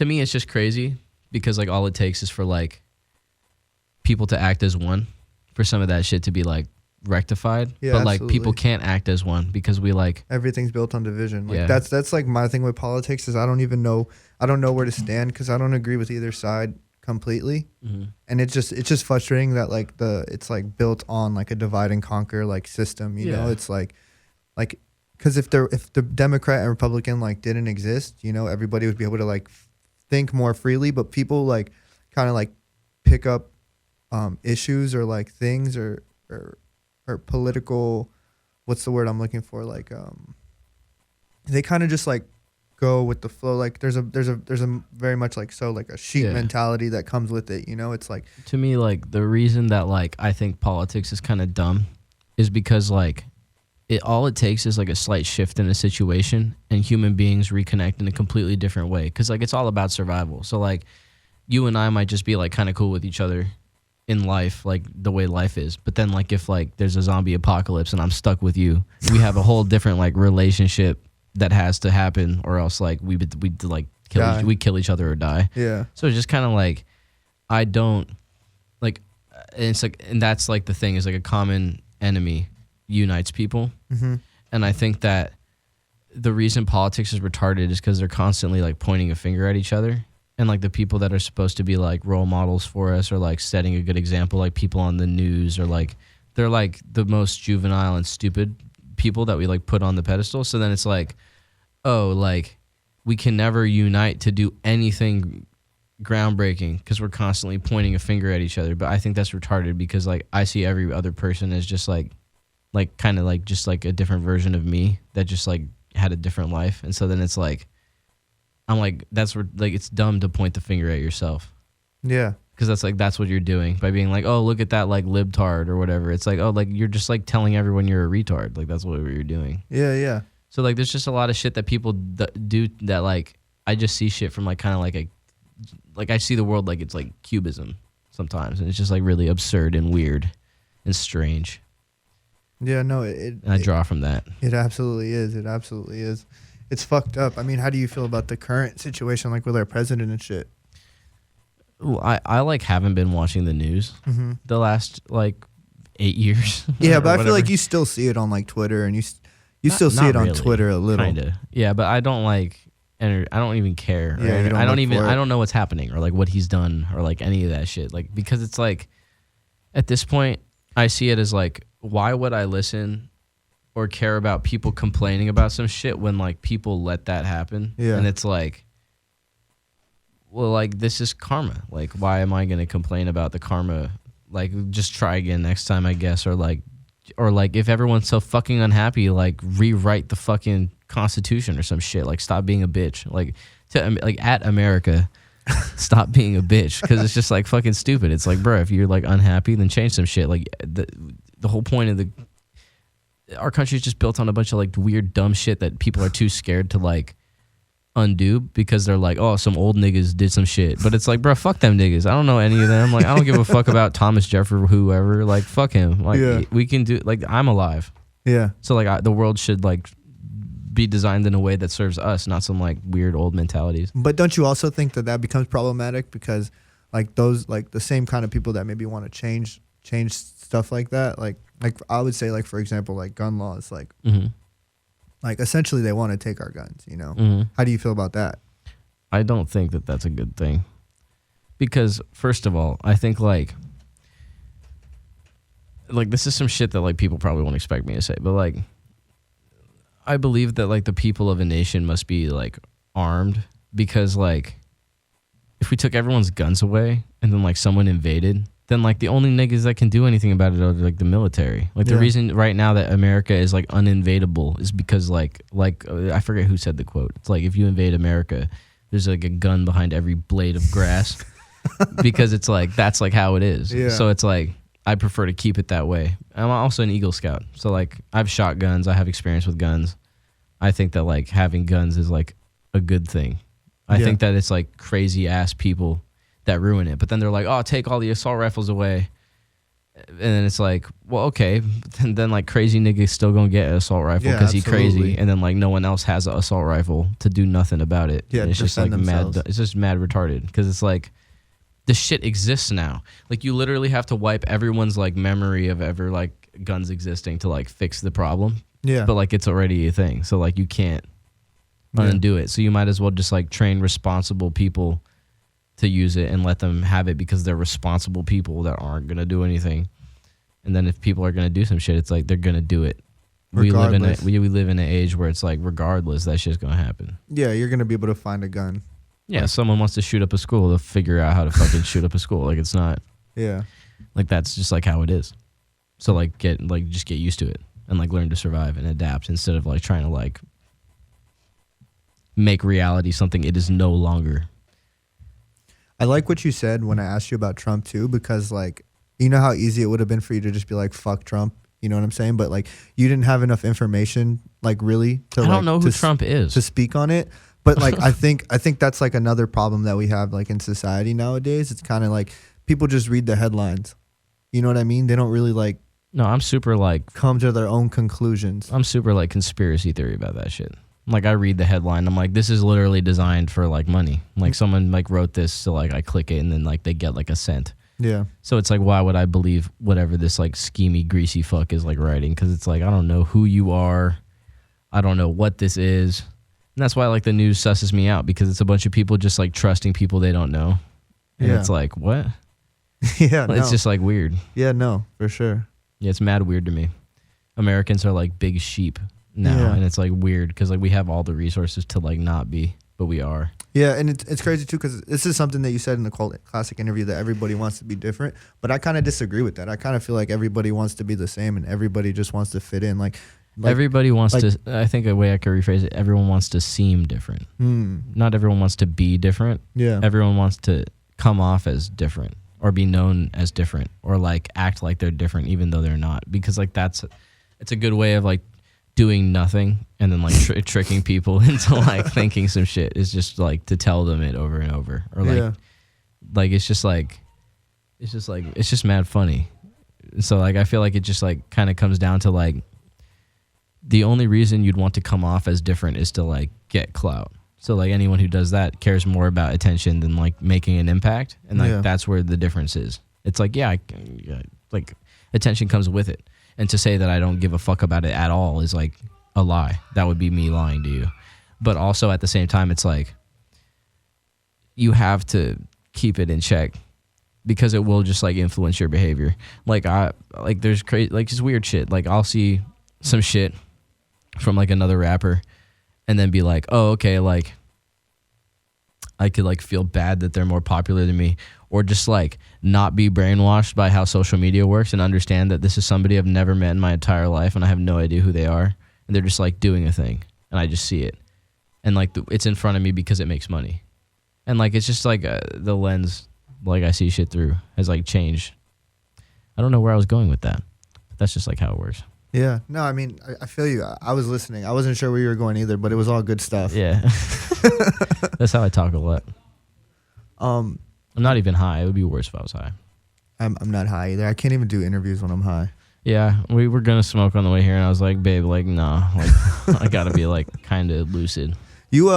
me, it's just crazy. Because like all it takes is for like people to act as one for some of that shit to be like rectified. Yeah, but like absolutely. people can't act as one because we like everything's built on division. Like Yeah. that's like my thing with politics is I don't know where to stand because I don't agree with either side completely. And it's just frustrating that like it's like built on like a divide and conquer like system, you know. It's like because if the Democrat and Republican like didn't exist, you know, everybody would be able to like think more freely, but people like kind of like pick up issues or like things or political, what's the word I'm looking for, like they kind of just like go with the flow. Like there's a very much like like a sheep mentality that comes with it, you know. It's like, to me, like the reason that like I think politics is kind of dumb is because like all it takes is like a slight shift in a situation and human beings reconnect in a completely different way. Cause like it's all about survival. So like you and I might just be like kind of cool with each other in life, like the way life is. But then like if like there's a zombie apocalypse and I'm stuck with you, we have a whole different like relationship that has to happen, or else like we like kill each other or die. Yeah. So it's just kind of like I don't like, and it's like, and that's like the thing is like a common enemy unites people. And I think that the reason politics is retarded is because they're constantly like pointing a finger at each other, and like the people that are supposed to be like role models for us or like setting a good example, like people on the news, or like they're like the most juvenile and stupid people that we like put on the pedestal. So then it's like, oh, like we can never unite to do anything groundbreaking because we're constantly pointing a finger at each other. But I think that's retarded because like I see every other person as just like kind of like just like a different version of me that just like had a different life. And so then it's like I'm like, that's where like it's dumb to point the finger at yourself. Yeah. Because that's what you're doing by being like, oh, look at that like libtard or whatever. It's like, oh, like you're just like telling everyone you're a retard. Like that's what you're doing. Yeah. So like there's just a lot of shit that people do that like I just see shit from like kind of like I see the world like it's like cubism sometimes, and it's just like really absurd and weird and strange. Yeah, no, and I draw from that. It absolutely is. It absolutely is. It's fucked up. I mean, how do you feel about the current situation, like with our president and shit? Ooh, I like haven't been watching the news the last like 8 years. Yeah, but I feel like you still see it on like Twitter, and you still see it on really, Twitter a little. Kinda. Yeah, but I don't like, and I don't even care. Yeah, I don't know what's happening or like what he's done or like any of that shit. Like because it's like at this point I see it as like, why would I listen or care about people complaining about some shit when like people let that happen? Yeah. And it's like, well, like, this is karma. Like, why am I going to complain about the karma? Like, just try again next time, I guess. Or like, if everyone's so fucking unhappy, like, rewrite the fucking Constitution or some shit. Like, stop being a bitch. Like, at America, stop being a bitch, because it's just like fucking stupid. It's like, bro, if you're like unhappy, then change some shit. Like, the whole point of our country is just built on a bunch of like weird dumb shit that people are too scared to like undo, because they're like, oh, some old niggas did some shit. But it's like, bro, fuck them niggas. I don't know any of them. Like, I don't give a fuck about Thomas Jefferson or whoever. Like, fuck him. Like, we can do, like, I'm alive. Yeah. So like the world should like be designed in a way that serves us, not some like weird old mentalities. But don't you also think that becomes problematic, because like those, like the same kind of people that maybe want to change stuff like that, like I would say, like, for example, like gun laws, like like essentially they want to take our guns, you know. How do you feel about that? I don't think that that's a good thing, because first of all, I think like this is some shit that like people probably won't expect me to say, but like I believe that like the people of a nation must be like armed, because like if we took everyone's guns away and then like someone invaded, then like the only niggas that can do anything about it are like the military. Like the reason right now that America is like uninvadable is because like I forget who said the quote. It's like, if you invade America, there's like a gun behind every blade of grass, because it's like that's like how it is. Yeah. So it's like I prefer to keep it that way. I'm also an Eagle Scout, so like I've shot guns. I have experience with guns. I think that like having guns is like a good thing. I think that it's like crazy ass people that ruin it. But then they're like, oh, take all the assault rifles away. And then it's like, well, okay. And then like crazy niggas still gonna get an assault rifle because he's crazy. And then like no one else has an assault rifle to do nothing about it. Yeah, and it's just like themselves. It's just mad retarded, because it's like the shit exists now. Like you literally have to wipe everyone's like memory of ever like guns existing to like fix the problem. Yeah. But like it's already a thing. So like you can't undo it. So you might as well just like train responsible people to use it and let them have it, because they're responsible people that aren't going to do anything. And then if people are going to do some shit, it's like they're going to do it. We live in an age where it's like regardless, that shit's going to happen. Yeah, you're going to be able to find a gun. Yeah, like, someone wants to shoot up a school, they'll figure out how to fucking shoot up a school. Like it's not. Yeah. Like that's just like how it is. So like just get used to it and like learn to survive and adapt, instead of like trying to like make reality something it is no longer. I like what you said when I asked you about Trump too, because like, you know how easy it would have been for you to just be like, fuck Trump. You know what I'm saying? But like, you didn't have enough information, like really to I don't know who Trump is to speak on it. But like, I think that's like another problem that we have like in society nowadays. It's kind of like people just read the headlines. You know what I mean? They don't really like. No, I'm super like come to their own conclusions. I'm super like conspiracy theory about that shit. Like I read the headline, I'm like, this is literally designed for like money. Like someone like wrote this, so like I click it and then like they get like a cent. Yeah. So it's like, why would I believe whatever this like schemy greasy fuck is like writing? Because it's like, I don't know who you are, I don't know what this is, and that's why like the news susses me out, because it's a bunch of people just like trusting people they don't know, and it's like, what? Yeah, it's just like weird. Yeah, no, for sure. Yeah, it's mad weird to me. Americans are like big sheep now, and it's like weird because like we have all the resources to like not be, but we are. Yeah, and it's crazy too, because this is something that you said in the classic interview, that everybody wants to be different, but I kind of disagree with that. I kind of feel like everybody wants to be the same and everybody just wants to fit in. Like everybody wants to. I think a way I could rephrase it: everyone wants to seem different. Not everyone wants to be different. Yeah, everyone wants to come off as different or be known as different or like act like they're different even though they're not, because like it's a good way of like doing nothing and then like tricking people into like thinking some shit. Is just like to tell them it over and over, or like it's just mad funny. So like I feel like it just like kind of comes down to like the only reason you'd want to come off as different is to like get clout. So like anyone who does that cares more about attention than like making an impact, and like that's where the difference is. It's like like attention comes with it. And to say that I don't give a fuck about it at all is like a lie. That would be me lying to you. But also at the same time, it's like you have to keep it in check, because it will just like influence your behavior. Like there's crazy, like just weird shit. Like I'll see some shit from like another rapper and then be like, oh, okay, like I could like feel bad that they're more popular than me, or just like not be brainwashed by how social media works and understand that this is somebody I've never met in my entire life and I have no idea who they are, and they're just like doing a thing and I just see it, and like it's in front of me because it makes money, and like it's just like the lens like I see shit through has like changed. I don't know where I was going with that, but that's just like how it works. Yeah. No, I mean, I feel you. I was listening. I wasn't sure where you were going either, but it was all good stuff. Yeah. That's how I talk a lot. I'm not even high. It would be worse if I was high. I'm not high either. I can't even do interviews when I'm high. Yeah, we were gonna smoke on the way here, and I was like, "Babe, like, nah, like, I gotta be like kind of lucid." You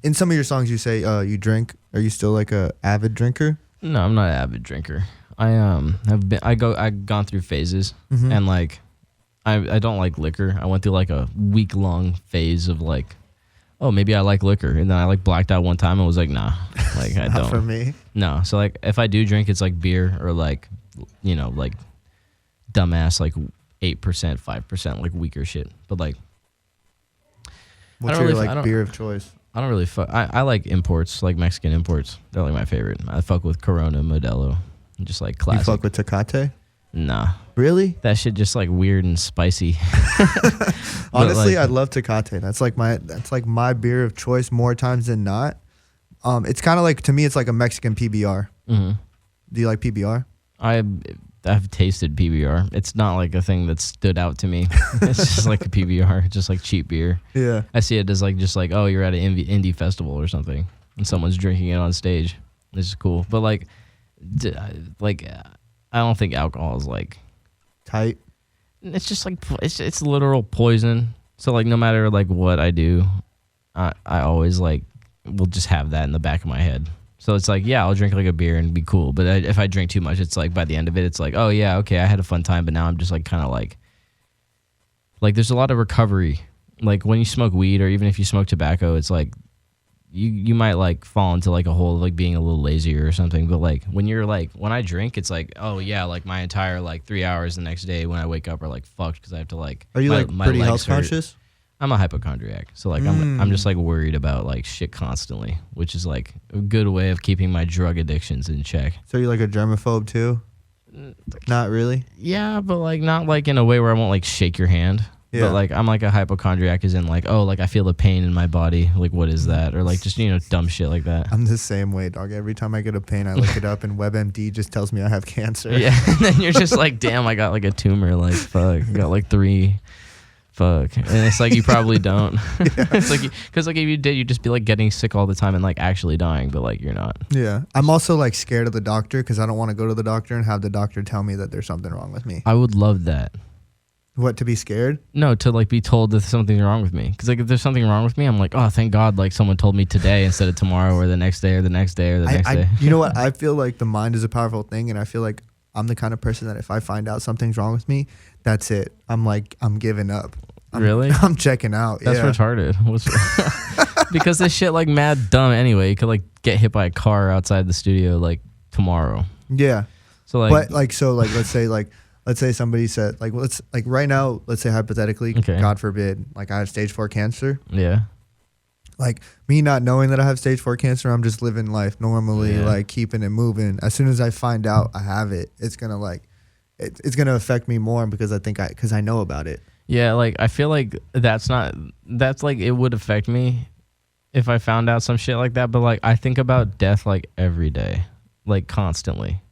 in some of your songs you say you drink. Are you still like a avid drinker? No, I'm not an avid drinker. I've gone through phases, and like, I don't like liquor. I went through like a week-long phase of like, oh, maybe I like liquor, and then I like blacked out one time and was like, nah, like I Not don't. for me. No, so like if I do drink, it's like beer or like, you know, like dumbass like 8%, 5% like weaker shit. But like, What's your like beer of choice? I don't really fuck. I like imports, like Mexican imports. They're like my favorite. I fuck with Corona, Modelo, just like classic. You fuck with Tecate? Nah. Really? That shit just like weird and spicy. Honestly, like, I love Tecate. That's like my beer of choice more times than not. It's kind of like, to me, it's like a Mexican PBR. Mm-hmm. Do you like PBR? I've tasted PBR. It's not like a thing that stood out to me. It's just like a PBR, just like cheap beer. Yeah. I see it as like just like, oh, you're at an indie festival or something, and someone's drinking it on stage. This is cool, but like I don't think alcohol is like tight. It's just like it's literal poison. So like no matter like what I do, I always like will just have that in the back of my head. So it's like, yeah, I'll drink like a beer and be cool. But if I drink too much, it's like by the end of it, it's like, oh yeah, okay, I had a fun time, but now I'm just like kind of like there's a lot of recovery. Like when you smoke weed or even if you smoke tobacco, it's like you might like fall into like a hole of like being a little lazier or something. But like when I drink, it's like, oh yeah, like my entire like 3 hours the next day when I wake up are like fucked because I have to like. Are you like pretty health conscious? I'm a hypochondriac, so like I'm just like worried about like shit constantly, which is like a good way of keeping my drug addictions in check. So you're like a germaphobe too? Not really? Yeah, but like not like in a way where I won't like shake your hand. Yeah. But like I'm like a hypochondriac is in like, oh, like I feel the pain in my body, like what is that? Or like just, you know, dumb shit like that. I'm the same way, dog. Every time I get a pain, I look it up and WebMD just tells me I have cancer. Yeah, and then you're just like, damn, I got like a tumor, like fuck, I got like 3. Fuck. And it's like you probably don't. Yeah. It's like because like if you did, you'd just be like getting sick all the time and like actually dying, but like you're not. Yeah. I'm also like scared of the doctor because I don't want to go to the doctor and have the doctor tell me that there's something wrong with me. I would love that. What, to be scared? No, to like be told that something's wrong with me. Because like if there's something wrong with me, I'm like, oh, thank God, like someone told me today instead of tomorrow or the next day or the next day or the next day. You know what? I feel like the mind is a powerful thing, and I feel like I'm the kind of person that if I find out something's wrong with me, that's it. I'm giving up. Really? I'm checking out. That's retarded. Because this shit like mad dumb anyway. You could like get hit by a car outside the studio like tomorrow. Yeah. So like, but like let's say somebody said like right now, let's say hypothetically, okay, God forbid, like I have stage 4 cancer. Yeah. Like me not knowing that I have stage 4 cancer, I'm just living life normally, like keeping it moving. As soon as I find out I have it, it's gonna like it's gonna affect me more because I know about it. Yeah, like I feel like that's like it would affect me if I found out some shit like that, but like I think about death like every day, like constantly.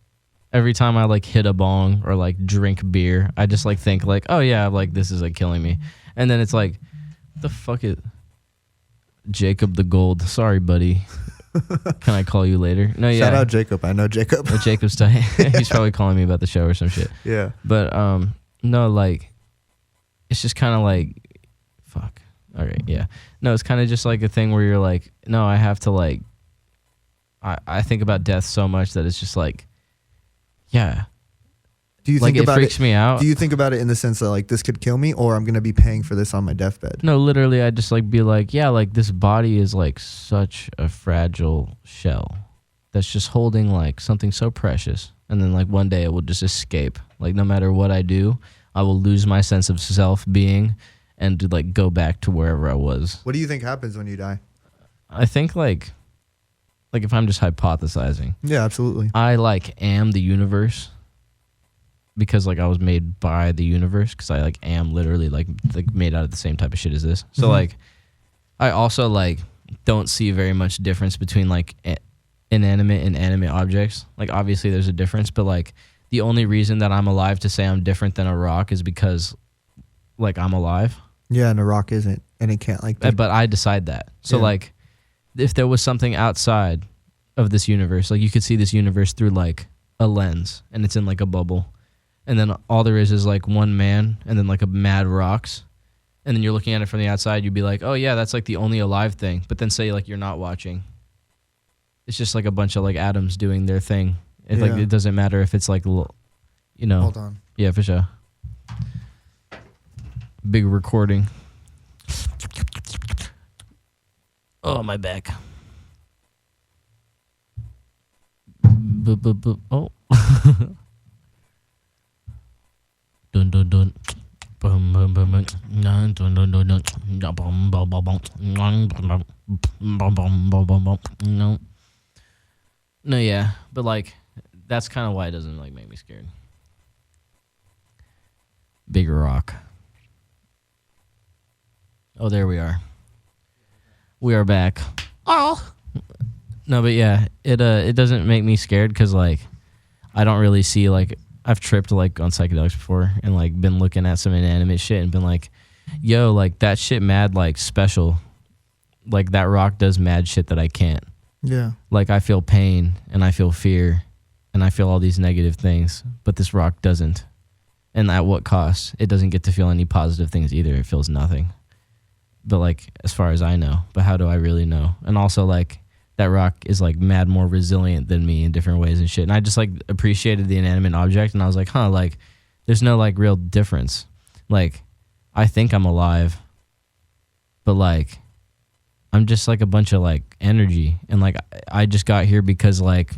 Every time I like hit a bong or like drink beer, I just like think like, oh yeah, like this is like killing me. And then it's like, the fuck it, Jacob the Gold. Sorry, buddy. Can I call you later? No, yeah. Shout out Jacob. I know Jacob. Oh, Jacob's tight. He's probably calling me about the show or some shit. Yeah. But no, like it's just kind of like, fuck. All right, yeah. No, it's kind of just like a thing where you're like, no, I have to like, I think about death so much that it's just like, yeah. Do you like think about it freaks me out? Do you think about it in the sense that like this could kill me, or I'm gonna be paying for this on my deathbed? No, literally, I just like be like, yeah, like this body is like such a fragile shell that's just holding like something so precious, and then like one day it will just escape. Like no matter what I do, I will lose my sense of self being and to like go back to wherever I was. What do you think happens when you die? I think like if I'm just hypothesizing, Yeah, absolutely. I like am the universe because like I was made by the universe because I like am literally like made out of the same type of shit as this. So like I also like don't see very much difference between like inanimate and animate objects. Like obviously there's a difference, but like the only reason that I'm alive to say I'm different than a rock is because like I'm alive. Yeah, and a rock isn't, and it can't like. But I decide that. So like if there was something outside of this universe, like you could see this universe through like a lens and it's in like a bubble. And then all there is like one man and then like a mad rocks. And then you're looking at it from the outside, you'd be like, oh yeah, that's like the only alive thing. But then say like you're not watching. It's just like a bunch of like atoms doing their thing. Like it doesn't matter if it's like, you know. Hold on. Yeah, for sure. Big recording. Oh, my back. Oh. Dun dun dun. Bum bum bum bum. Dun dun dun dun dun. Bum bum bum bum. Bum bum bum bum bum. No. No, yeah, but like that's kind of why it doesn't like make me scared. Bigger rock. Oh, there we are. We are back. Oh. No, but yeah, it doesn't make me scared because like I don't really see like I've tripped like on psychedelics before and like been looking at some inanimate shit and been like, yo, like that shit mad like special. Like that rock does mad shit that I can't. Yeah. Like I feel pain and I feel fear and I feel all these negative things, but this rock doesn't. And at what cost? It doesn't get to feel any positive things either. It feels nothing. But like as far as I know, but how do I really know? And also like that rock is like mad more resilient than me in different ways and shit. And I just like appreciated the inanimate object and I was like, huh, like there's no like real difference. Like I think I'm alive, but like I'm just like a bunch of like energy. And like I just got here because like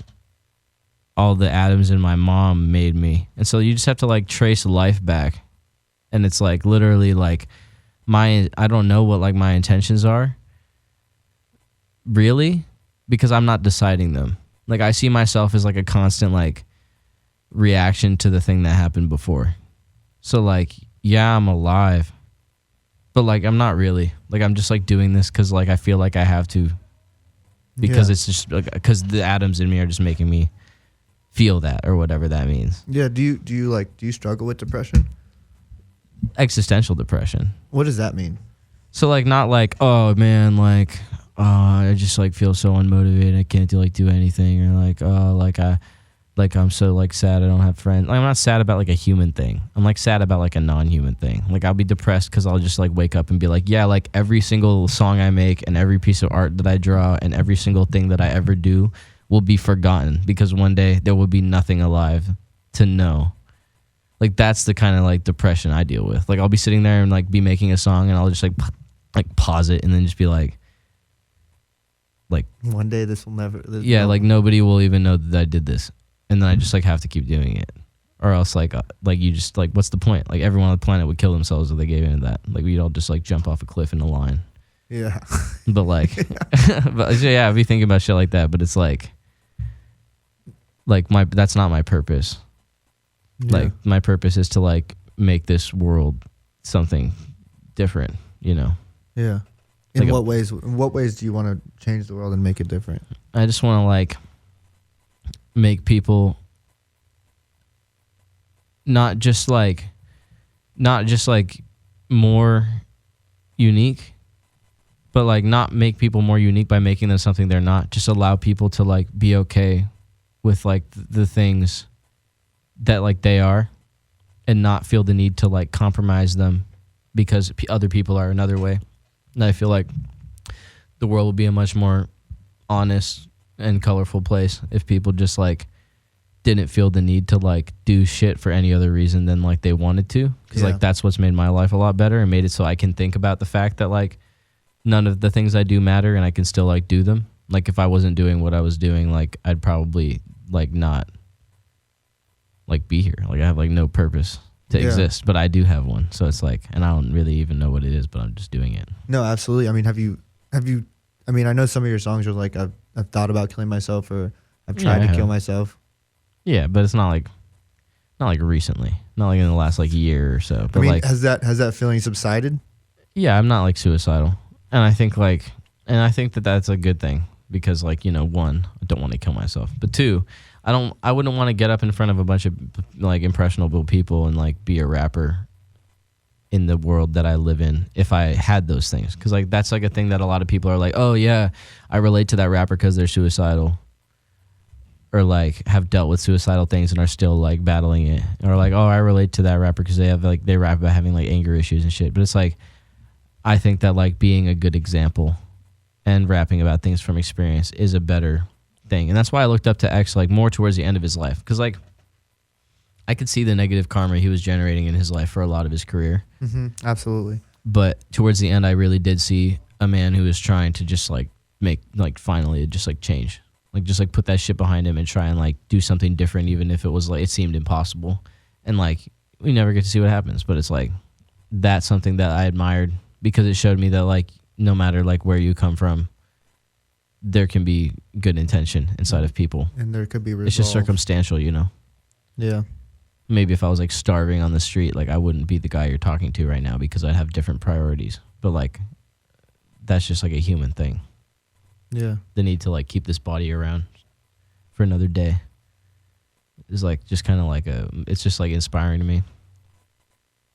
all the atoms in my mom made me. And so you just have to like trace life back. And it's like literally like I don't know what like my intentions are. Really? Because I'm not deciding them. Like I see myself as like a constant like reaction to the thing that happened before. So like, yeah, I'm alive. But like I'm not really. Like I'm just like doing this because like I feel like I have to. Because it's just like because the atoms in me are just making me feel that or whatever that means. Yeah. Do you struggle with depression? Existential depression. What does that mean? So like not like, oh man, like I just like feel so unmotivated. I can't do anything, or like I'm so like sad I don't have friends. Like, I'm not sad about like a human thing. I'm like sad about like a non-human thing. Like I'll be depressed because I'll just like wake up and be like, yeah, like every single song I make and every piece of art that I draw and every single thing that I ever do will be forgotten because one day there will be nothing alive to know. Like that's the kind of like depression I deal with. Like I'll be sitting there and like be making a song and I'll just like pause it and then just be like one day this will never. Like nobody will even know that I did this, and then I just like have to keep doing it, or else like you just like what's the point? Like everyone on the planet would kill themselves if they gave into that. Like we'd all just like jump off a cliff in a line. Yeah. But like, but yeah, I'd be thinking about shit like that. But it's like that's not my purpose. Yeah. Like my purpose is to like make this world something different, you know. Yeah. In what ways do you want to change the world and make it different? I just want to like make people not just like more unique, but like not make people more unique by making them something they're not. Just allow people to like be okay with like the things that like they are and not feel the need to like compromise them because other people are another way. And I feel like the world will be a much more honest and colorful place if people just like didn't feel the need to like do shit for any other reason than like they wanted to. Because like that's what's made my life a lot better and made it so I can think about the fact that like none of the things I do matter and I can still like do them. Like if I wasn't doing what I was doing, like I'd probably like not like be here. Like I have like no purpose to exist, but I do have one. So it's like, and I don't really even know what it is, but I'm just doing it. No, absolutely. I mean, have you I mean, I know some of your songs are like, I've thought about killing myself, or I've Yeah, tried I to kill have. myself. Yeah, but it's not like recently, not like in the last like year or so. But I mean, like, has that feeling subsided? yeah, I'm not like suicidal, and I think that that's a good thing because like, you know, one, I don't want to kill myself, but two, I wouldn't want to get up in front of a bunch of like impressionable people and like be a rapper in the world that I live in if I had those things, because like that's like a thing that a lot of people are like, oh yeah, I relate to that rapper because they're suicidal, or like have dealt with suicidal things and are still like battling it, or like, oh, I relate to that rapper because they rap about having like anger issues and shit. But it's like, I think that like being a good example and rapping about things from experience is a better thing. And that's why I looked up to X like more towards the end of his life, because like I could see the negative karma he was generating in his life for a lot of his career. Absolutely. But towards the end, I really did see a man who was trying to just like make like finally just like change, like just like put that shit behind him and try and like do something different, even if it was like it seemed impossible. And like we never get to see what happens, but it's like that's something that I admired, because it showed me that like no matter like where you come from, there can be good intention inside of people. And there could be resolve. It's just circumstantial, you know. Yeah. Maybe if I was like starving on the street, like I wouldn't be the guy you're talking to right now because I'd have different priorities. But like that's just like a human thing. Yeah. The need to like keep this body around for another day is like just kind of like it's just like inspiring to me.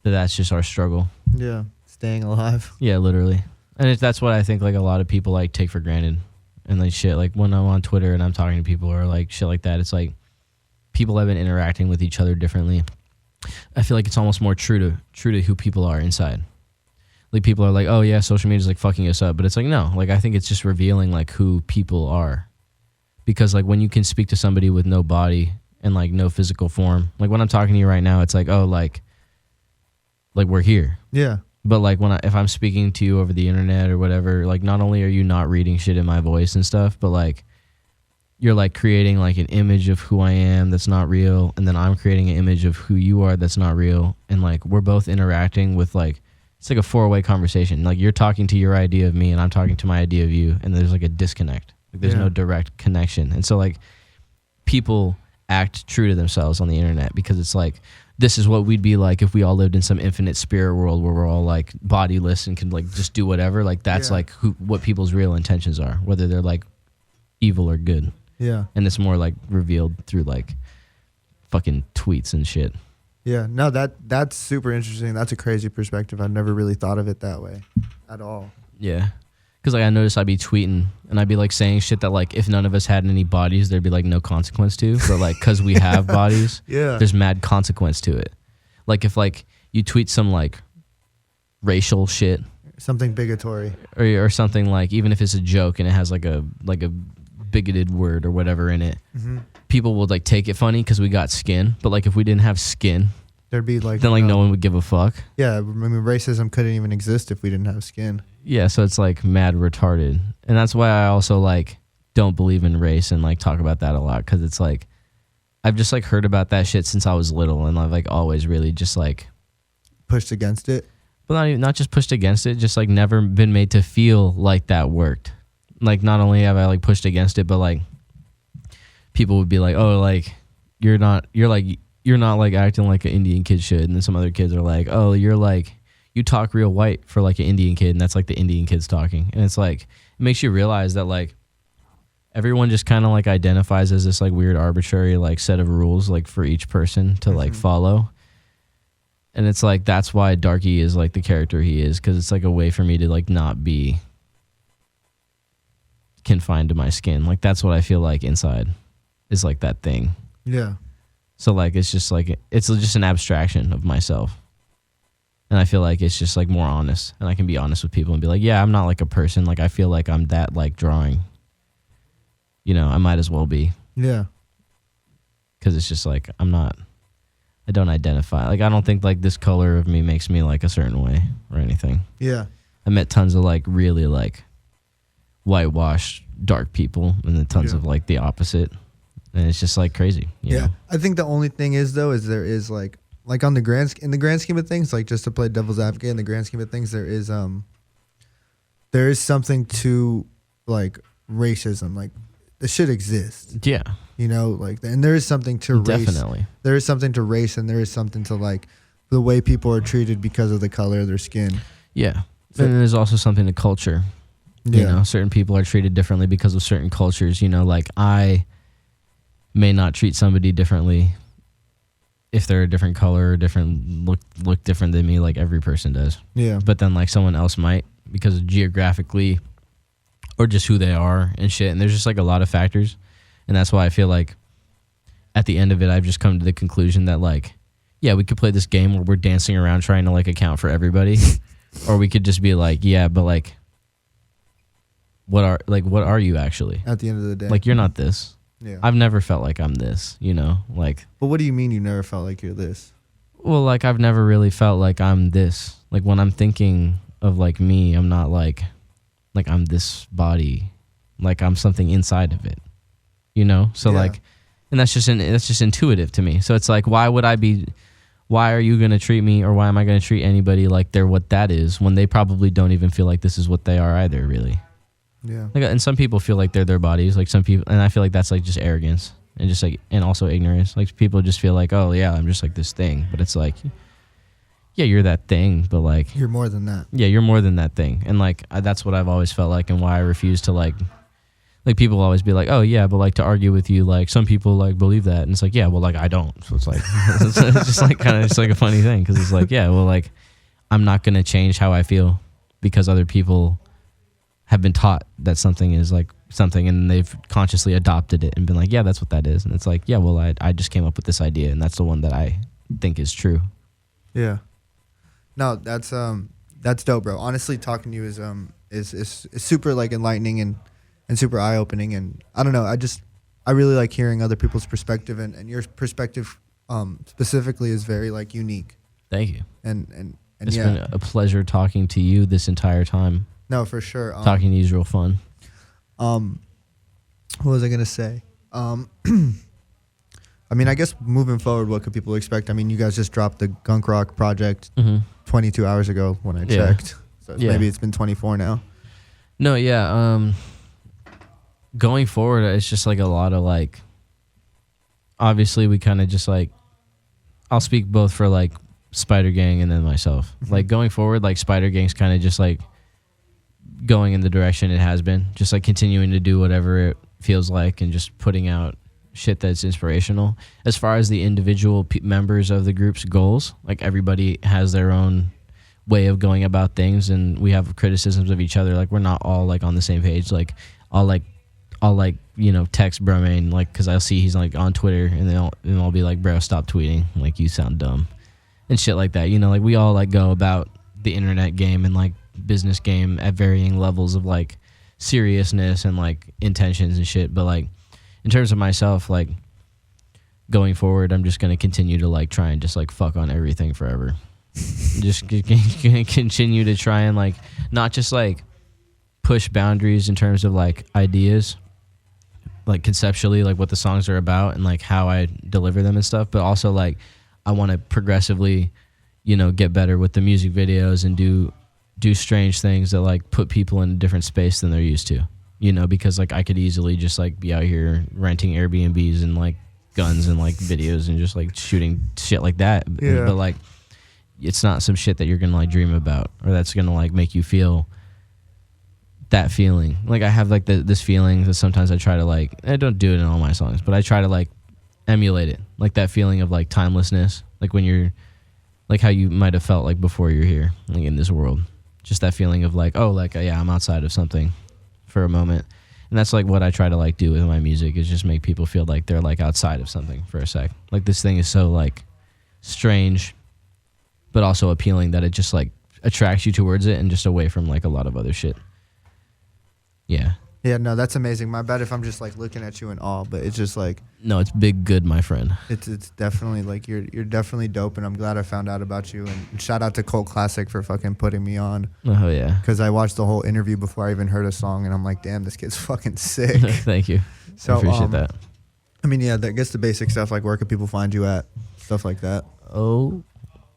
But that's just our struggle. Yeah. Staying alive. Yeah, literally. And that's what I think like a lot of people like take for granted. And like shit, like when I'm on Twitter and I'm talking to people or like shit like that, it's like people have been interacting with each other differently. I feel like it's almost more true to who people are inside. Like people are like, oh yeah, social media is like fucking us up, but it's like no, like I think it's just revealing like who people are. Because like when you can speak to somebody with no body and like no physical form, like when I'm talking to you right now, it's like, oh, like we're here. Yeah. But like if I'm speaking to you over the internet or whatever, like not only are you not reading shit in my voice and stuff, but like you're like creating like an image of who I am that's not real, and then I'm creating an image of who you are that's not real, and like we're both interacting with like it's like a four-way conversation. Like you're talking to your idea of me and I'm talking to my idea of you, and there's like a disconnect. Like there's no direct connection. And so like people act true to themselves on the internet because it's like this is what we'd be like if we all lived in some infinite spirit world where we're all like bodiless and can like just do whatever. Like that's like what people's real intentions are, whether they're like evil or good. Yeah. And it's more like revealed through like fucking tweets and shit. Yeah. No, that's super interesting. That's a crazy perspective. I've never really thought of it that way at all. Yeah. Because like I noticed I'd be tweeting and I'd be like saying shit that like if none of us had any bodies, there'd be like no consequence to. But like because we have bodies, there's mad consequence to it. Like if like you tweet some like racial shit, something bigotry, or something like even if it's a joke and it has like a bigoted word or whatever in it, people would like take it funny because we got skin. But like if we didn't have skin, there'd be like then like no one would give a fuck. Yeah, I mean racism couldn't even exist if we didn't have skin. Yeah, so it's like mad retarded. And that's why I also like don't believe in race and like talk about that a lot, because it's like I've just like heard about that shit since I was little, and I've like always really just like pushed against it. But not just pushed against it, just like never been made to feel like that worked. Like not only have I like pushed against it, but like people would be like, oh, like you're not like acting like an Indian kid should. And then some other kids are like, oh, you're like, you talk real white for like an Indian kid, and that's like the Indian kids talking. And it's like, it makes you realize that like everyone just kind of like identifies as this like weird arbitrary like set of rules like for each person to like follow. And it's like, that's why Darkie is like the character he is, because it's like a way for me to like not be confined to my skin. Like that's what I feel like inside is like that thing. Yeah. So like it's just like it's just an abstraction of myself. And I feel like it's just like more honest, and I can be honest with people and be like, yeah, I'm not like a person. Like I feel like I'm that like drawing. You know, I might as well be. Yeah. Because it's just like I don't identify. Like I don't think like this color of me makes me like a certain way or anything. Yeah. I met tons of like really like whitewashed dark people, and then tons of like the opposite. And it's just like crazy. You know? I think the only thing is though is there is like on the grand scheme of things, like just to play devil's advocate in the grand scheme of things, there is something to like racism. Like the shit exists. Yeah, You know, like, and there is something to race. definitely. There is something to race, and there is something to like the way people are treated because of the color of their skin. Yeah, So- and there's also something to culture. You know, certain people are treated differently because of certain cultures. You know, like I may not treat somebody differently if they're a different color or different look different than me, like every person does. Yeah. But then like someone else might because of geographically or just who they are and shit. And there's just like a lot of factors. And that's why I feel like at the end of it, I've just come to the conclusion that like, yeah, we could play this game where we're dancing around trying to like account for everybody. Or we could just be like, yeah, but like, what are you actually? At the end of the day. Like, you're not this. Yeah. I've never felt like I'm this, you know? Like, But what do you mean you never felt like you're this? well, like I've never really felt like I'm this. Like when I'm thinking of like me, I'm not like I'm this body. Like I'm something inside of it. You know? So Yeah. like, and that's just intuitive to me. So it's like, why are you going to treat me or why am I going to treat anybody like they're what that is when they probably don't even feel like this is what they are either, really? Yeah. Like, and some people feel like they're their bodies. Like some people, and I feel like that's like just arrogance and just like, and also ignorance. Like people just feel like, oh yeah, I'm just like this thing. But it's like, yeah, you're that thing, but like, You're more than that. yeah, you're more than that thing. And like, that's what I've always felt like and why I refuse to like people always be like, oh yeah, but like to argue with you, like some people like believe that. And it's like, yeah, well, like I don't. So it's like, it's just like kind of just like a funny thing. Cause it's like, yeah, well, like I'm not going to change how I feel because other people have been taught that something is like something and they've consciously adopted it and been like, yeah, that's what that is. And it's like, yeah, well, I just came up with this idea and that's the one that I think is true. Yeah. No, that's dope, bro. Honestly, talking to you is super like enlightening and super eye opening. And I don't know, I really like hearing other people's perspective and your perspective specifically is very like unique. Thank you. And It's yeah. been a pleasure talking to you this entire time. No, for sure. Talking to you is real fun. What was I gonna say? I mean, I guess moving forward, what could people expect? I mean, you guys just dropped the Gunk Rock project 22 hours ago when I Yeah. checked. So Yeah. maybe it's been 24 now. No, yeah. Going forward, it's just like a lot of like, obviously we kind of just like, I'll speak both for like Spider Gang and then myself. Like going forward, like Spider Gang's kind of just like going in the direction it has been, just like continuing to do whatever it feels like and just putting out shit that's inspirational. As far as the individual members of the group's goals, like everybody has their own way of going about things and we have criticisms of each other. Like we're not all like on the same page. Like I'll you know, text Bromane like because I'll see he's like on Twitter and I'll be like, bro, stop tweeting, like you sound dumb and shit like that. You know, like we all like go about the internet game and like business game at varying levels of like seriousness and like intentions and shit. But like in terms of myself, like going forward, I'm just gonna continue to like try and just like fuck on everything forever. Just continue to try and like not just like push boundaries in terms of like ideas, like conceptually, like what the songs are about and like how I deliver them and stuff, but also like I want to progressively, you know, get better with the music videos and do strange things that like put people in a different space than they're used to, you know, because like I could easily just like be out here renting Airbnbs and like guns and like videos and just like shooting shit like that. Yeah. But like it's not some shit that you're gonna like dream about or that's gonna like make you feel that feeling. Like I have like this feeling that sometimes I try to like, I don't do it in all my songs, but I try to like emulate it, like that feeling of like timelessness, like when you're like how you might have felt like before you're here, like in this world. Just that feeling of like, oh, like yeah, I'm outside of something for a moment. And that's like what I try to like do with my music is just make people feel like they're like outside of something for a sec. Like this thing is so like strange but also appealing that it just like attracts you towards it and just away from like a lot of other shit. Yeah. Yeah, no, that's amazing. My bad if I'm just like looking at you in awe, but it's just like No, it's big good, my friend. it's definitely like you're definitely dope, and I'm glad I found out about you. And shout out to Cult Classic for fucking putting me on, Oh yeah. because I watched the whole interview before I even heard a song, and I'm like, damn, this kid's fucking sick. Thank you. So I appreciate that. I mean, yeah, I guess the basic stuff like where can people find you at, stuff like that. Oh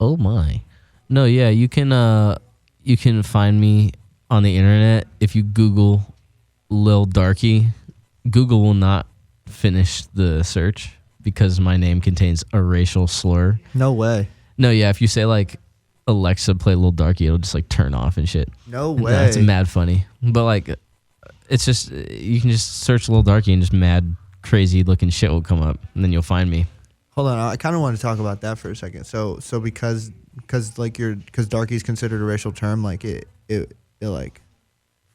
my. No, yeah, you can find me on the internet if you Google Lil Darkie, Google will not finish the search because my name contains a racial slur. No way. No, yeah, if you say like Alexa play Lil Darkie, it'll just like turn off and shit. No And way. that's mad funny. But like, it's just, you can just search Lil Darkie and just mad crazy looking shit will come up, and then you'll find me. Hold on, I kind of want to talk about that for a second. So because Darkie is considered a racial term, like it like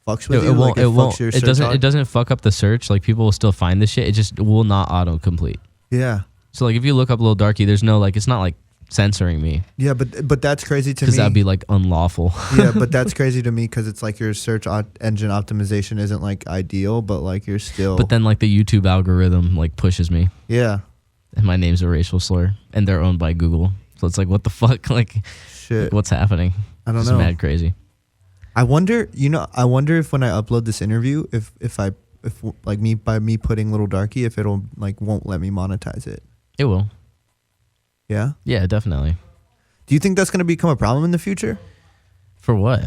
fucks with you. It doesn't fuck up the search. Like people will still find this shit. It just will not autocomplete. Yeah. So like if you look up Lil Darkie, there's no like, it's not like censoring me. Yeah, but that's crazy to me. Because that'd be like unlawful. Yeah, but that's crazy to me because it's like your search engine optimization isn't like ideal, but like you're still. But then like the YouTube algorithm like pushes me. Yeah. And my name's a racial slur, and they're owned by Google. So it's like, what the fuck? Like, Shit. like what's happening? I don't It's know. mad crazy. I wonder if when I upload this interview, if like me putting Little Darkie, if it'll like won't let me monetize it. It will. Yeah. Yeah, definitely. Do you think that's going to become a problem in the future? For what?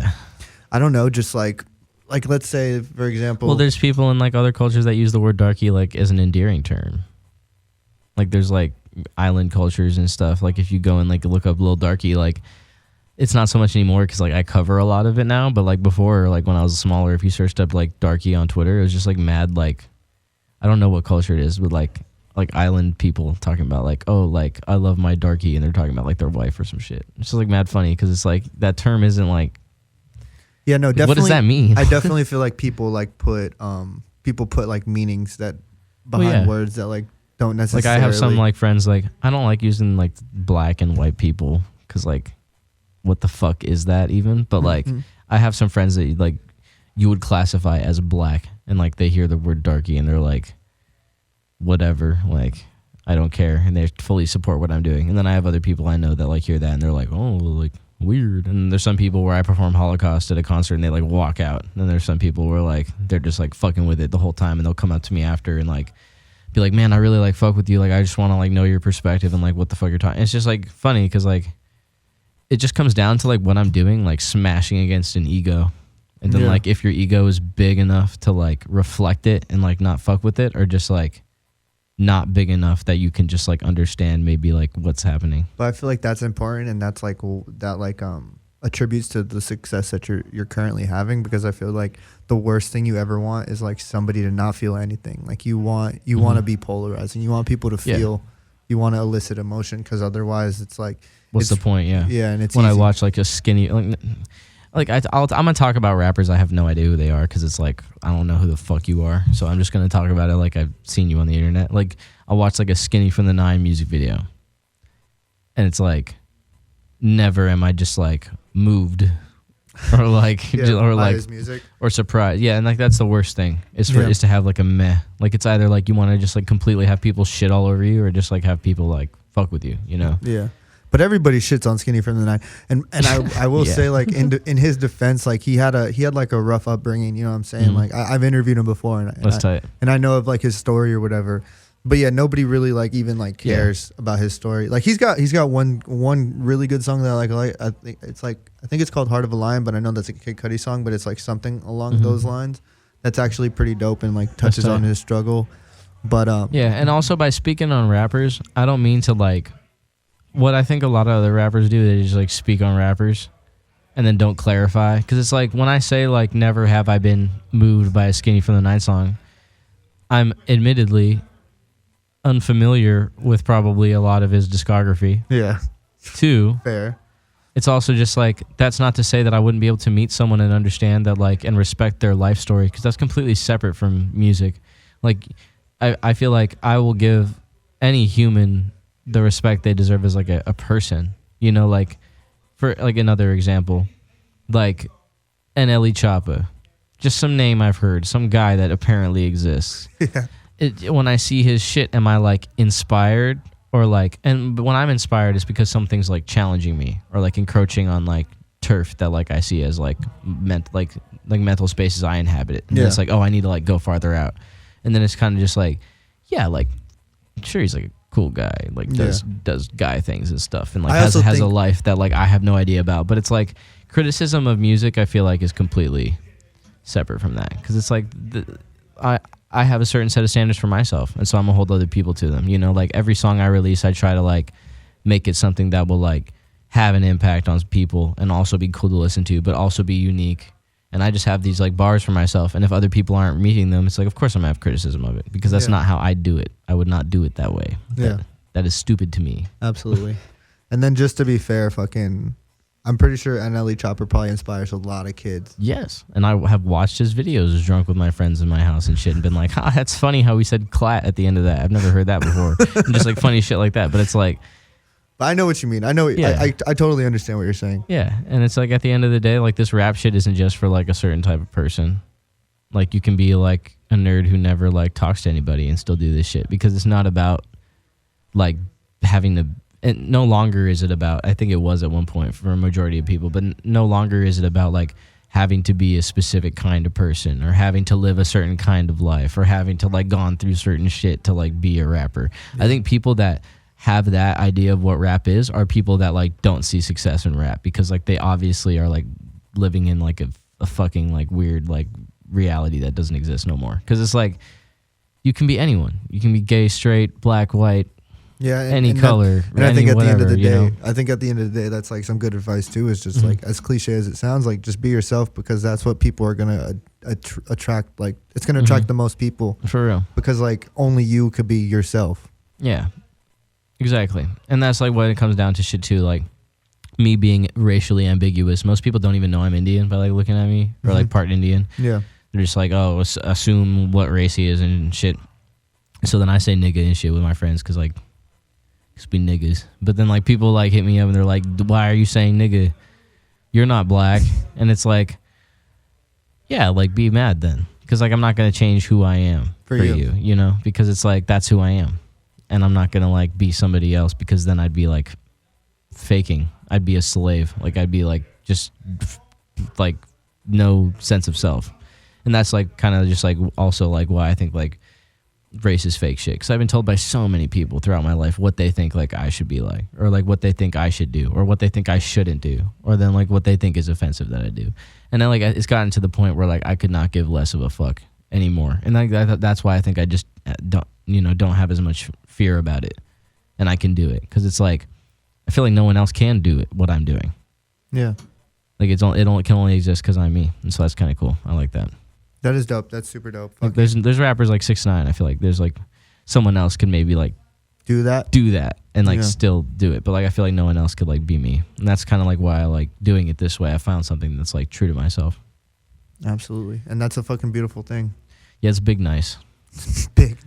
I don't know. Just like let's say, for example. Well, there's people in like other cultures that use the word darkie like as an endearing term. Like there's like island cultures and stuff. Like if you go and like look up Lil Darkie, like it's not so much anymore because like I cover a lot of it now. But like before, like when I was smaller, if you searched up like Darkie on Twitter, it was just like mad. Like I don't know what culture it is, but like island people talking about like, oh, like I love my Darkie, and they're talking about like their wife or some shit. It's just like mad funny because it's like that term isn't like. Yeah, no, definitely. What does that mean? I definitely feel like people put like meanings that behind words that like don't necessarily. Like I have some like friends like I don't like using like black and white people because like what the fuck is that even? But like I have some friends that like you would classify as black, and like they hear the word darkie and they're like whatever, like I don't care, and they fully support what I'm doing. And then I have other people I know that like hear that and they're like, oh, like weird. And there's some people where I perform Holocaust at a concert and they like walk out. And then there's some people where like they're just like fucking with it the whole time, and they'll come up to me after and like be like, man, I really like fuck with you, like I just want to like know your perspective and like what the fuck you're talking. It's just like funny because like it just comes down to like what I'm doing, like smashing against an ego. And then like if your ego is big enough to like reflect it and like not fuck with it, or just like not big enough that you can just like understand maybe like what's happening. But I feel like that's important, and that's like attributes to the success that you're currently having, because I feel like the worst thing you ever want is like somebody to not feel anything. Like you want to be polarized, and you want people to feel, you want to elicit emotion, because otherwise it's like what's the point? Yeah, and it's when easy. I watch like a skinny I'm gonna talk about rappers. I have no idea who they are because it's like I don't know who the fuck you are. So I'm just gonna talk about it like I've seen you on the internet. Like I'll watch like a Skinny from the Nine music video, and it's like never am I just like moved or like or like his music or surprised. Yeah, and like that's the worst thing is to have like a meh. Like it's either like you want to just like completely have people shit all over you, or just like have people like fuck with you. You know? Yeah. But everybody shits on Skinny from the Nine, and I will say, like in his defense, like he had like a rough upbringing, you know what I'm saying? Like I've interviewed him before, and I know of like his story or whatever. But yeah, nobody really like even like cares about his story. Like he's got one really good song that I like. I think it's called Heart of a Lion, but I know that's a Kid Cudi song, but it's like something along those lines. That's actually pretty dope and like touches on his struggle. But and also by speaking on rappers, I don't mean to like. What I think a lot of other rappers do, they just like speak on rappers and then don't clarify. Because it's like when I say like never have I been moved by a Skinny from the Nine song, I'm admittedly unfamiliar with probably a lot of his discography. Yeah. 2, fair. It's also just like that's not to say that I wouldn't be able to meet someone and understand that like and respect their life story, because that's completely separate from music. Like I feel like I will give any human the respect they deserve as like a person, you know, like for like another example, like NLE Choppa, just some name I've heard, some guy that apparently exists. Yeah. When I see his shit, am I like inspired or like, and when I'm inspired, it's because something's like challenging me or like encroaching on like turf that like I see as like mental spaces I inhabit it. And then it's like, oh, I need to like go farther out. And then it's kind of just like, yeah, like sure, he's like a cool guy, like does guy things and stuff, and like has a life that like I have no idea about. But it's like criticism of music, I feel like is completely separate from that, because it's like I have a certain set of standards for myself, and so I'm gonna hold other people to them. You know, like every song I release, I try to like make it something that will like have an impact on people and also be cool to listen to, but also be unique. And I just have these like bars for myself, and if other people aren't meeting them, it's like, of course I'm gonna have criticism of it, because that's not how I do it. I would not do it that way. Yeah. That is stupid to me. Absolutely. And then just to be fair, I'm pretty sure NLE Chopper probably inspires a lot of kids. Yes. And I have watched his videos drunk with my friends in my house and shit, and been like, that's funny how we said clat at the end of that. I've never heard that before. And just like funny shit like that. But it's like, But I know what you mean. I know. Yeah. I totally understand what you're saying. yeah. And it's like, at the end of the day, like this rap shit isn't just for like a certain type of person. Like you can be like a nerd who never like talks to anybody and still do this shit, because it's not about like having to, and no longer is it about, I think it was at one point for a majority of people, but no longer is it about like having to be a specific kind of person, or having to live a certain kind of life, or having to like gone through certain shit to like be a rapper. Yeah. I think people that have that idea of what rap is are people that like don't see success in rap, because like they obviously are like living in like a fucking like weird like reality that doesn't exist no more. Because it's like you can be anyone. You can be gay, straight, black, white, any color. And I think at the end of the day, know? I think at the end of the day, that's like some good advice too. Is just like, as cliche as it sounds, like just be yourself, because that's what people are gonna attract. Like it's gonna attract the most people, for real. because like only you could be yourself. Yeah, exactly. And that's like what it comes down to shit too. Like me being racially ambiguous. Most people don't even know I'm Indian by like looking at me, or like part Indian. Yeah. They're just like, oh, assume what race he is and shit. So then I say nigga and shit with my friends, because like, be niggas. But then like people like hit me up and they're like, why are you saying nigga? You're not black. And it's like, yeah, like be mad then, because like I'm not gonna change who I am for you, you know, because it's like that's who I am, and I'm not gonna like be somebody else, because then I'd be like faking. I'd be a slave. Like I'd be like just like no sense of self. And that's like kind of just like also like why I think like race is fake shit, because I've been told by so many people throughout my life what they think like I should be like, or like what they think I should do, or what they think I shouldn't do, or then like what they think is offensive that I do. And then like it's gotten to the point where like I could not give less of a fuck anymore. And like that's why I think I just don't have as much fear about it, and I can do it, because it's like I feel like no one else can do it what I'm doing. Yeah, like it can only exist because I'm me, and so that's kind of cool. I like that. That is dope. That's super dope. Like there's rappers like 6ix9ine. I feel like there's like someone else could maybe like do that and like still do it, but like I feel like no one else could like be me, and that's kind of like why I like doing it this way. I found something that's like true to myself. Absolutely, and that's a fucking beautiful thing. Yeah, it's big nice.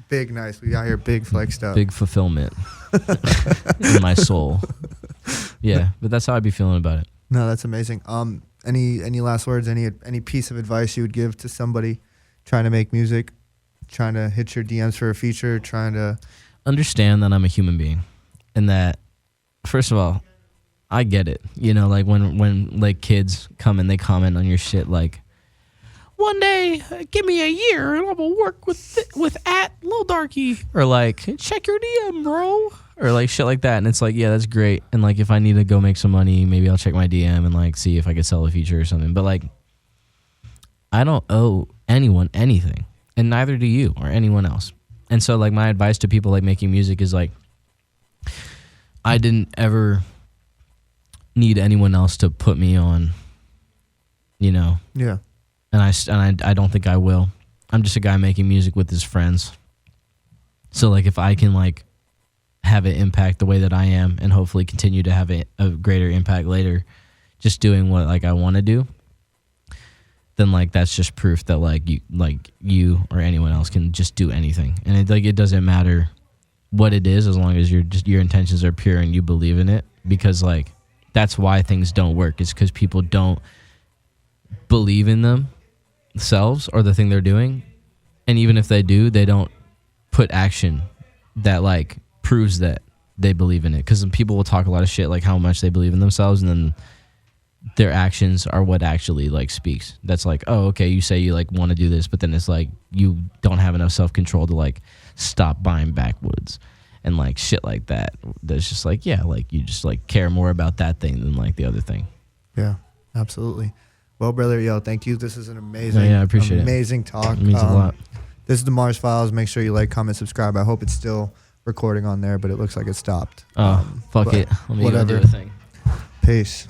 big nice. We got here big flexed up. Big fulfillment in my soul. Yeah, but that's how I'd be feeling about it. No, that's amazing. Any last words? Any piece of advice you would give to somebody trying to make music, trying to hit your DMs for a feature, trying to understand that I'm a human being, and that first of all, I get it. You know, like when like kids come and they comment on your shit, like one day, give me a year and I will work with at Lil Darkie, or like check your DM, bro, or like shit like that. And it's like, yeah, that's great. And like if I need to go make some money, maybe I'll check my DM and like see if I could sell a feature or something. But like I don't owe anyone anything, and neither do you or anyone else. And so like my advice to people like making music is like, I didn't ever need anyone else to put me on, you know. Yeah. And I don't think I will. I'm just a guy making music with his friends. So like if I can like have it impact the way that I am, and hopefully continue to have a greater impact later, just doing what like I want to do, then like that's just proof that like you or anyone else can just do anything. And it doesn't matter what it is, as long as your intentions are pure and you believe in it. Because like that's why things don't work, is because people don't believe in themselves or the thing they're doing. And even if they do, they don't put action that like proves that they believe in it. Because people will talk a lot of shit like how much they believe in themselves, and then their actions are what actually like speaks. That's like, oh, okay, you say you like want to do this, but then it's like you don't have enough self-control to like stop buying backwoods and like shit like that. That's just like, yeah, like you just like care more about that thing than like the other thing. Yeah, absolutely. Well, brother, yo, thank you. This is an amazing, I appreciate amazing talk. It means a lot. This is the Mars Files. Make sure you like, comment, subscribe. I hope it's still recording on there, but it looks like it stopped. Fuck it. Let me whatever. go do a thing. Peace.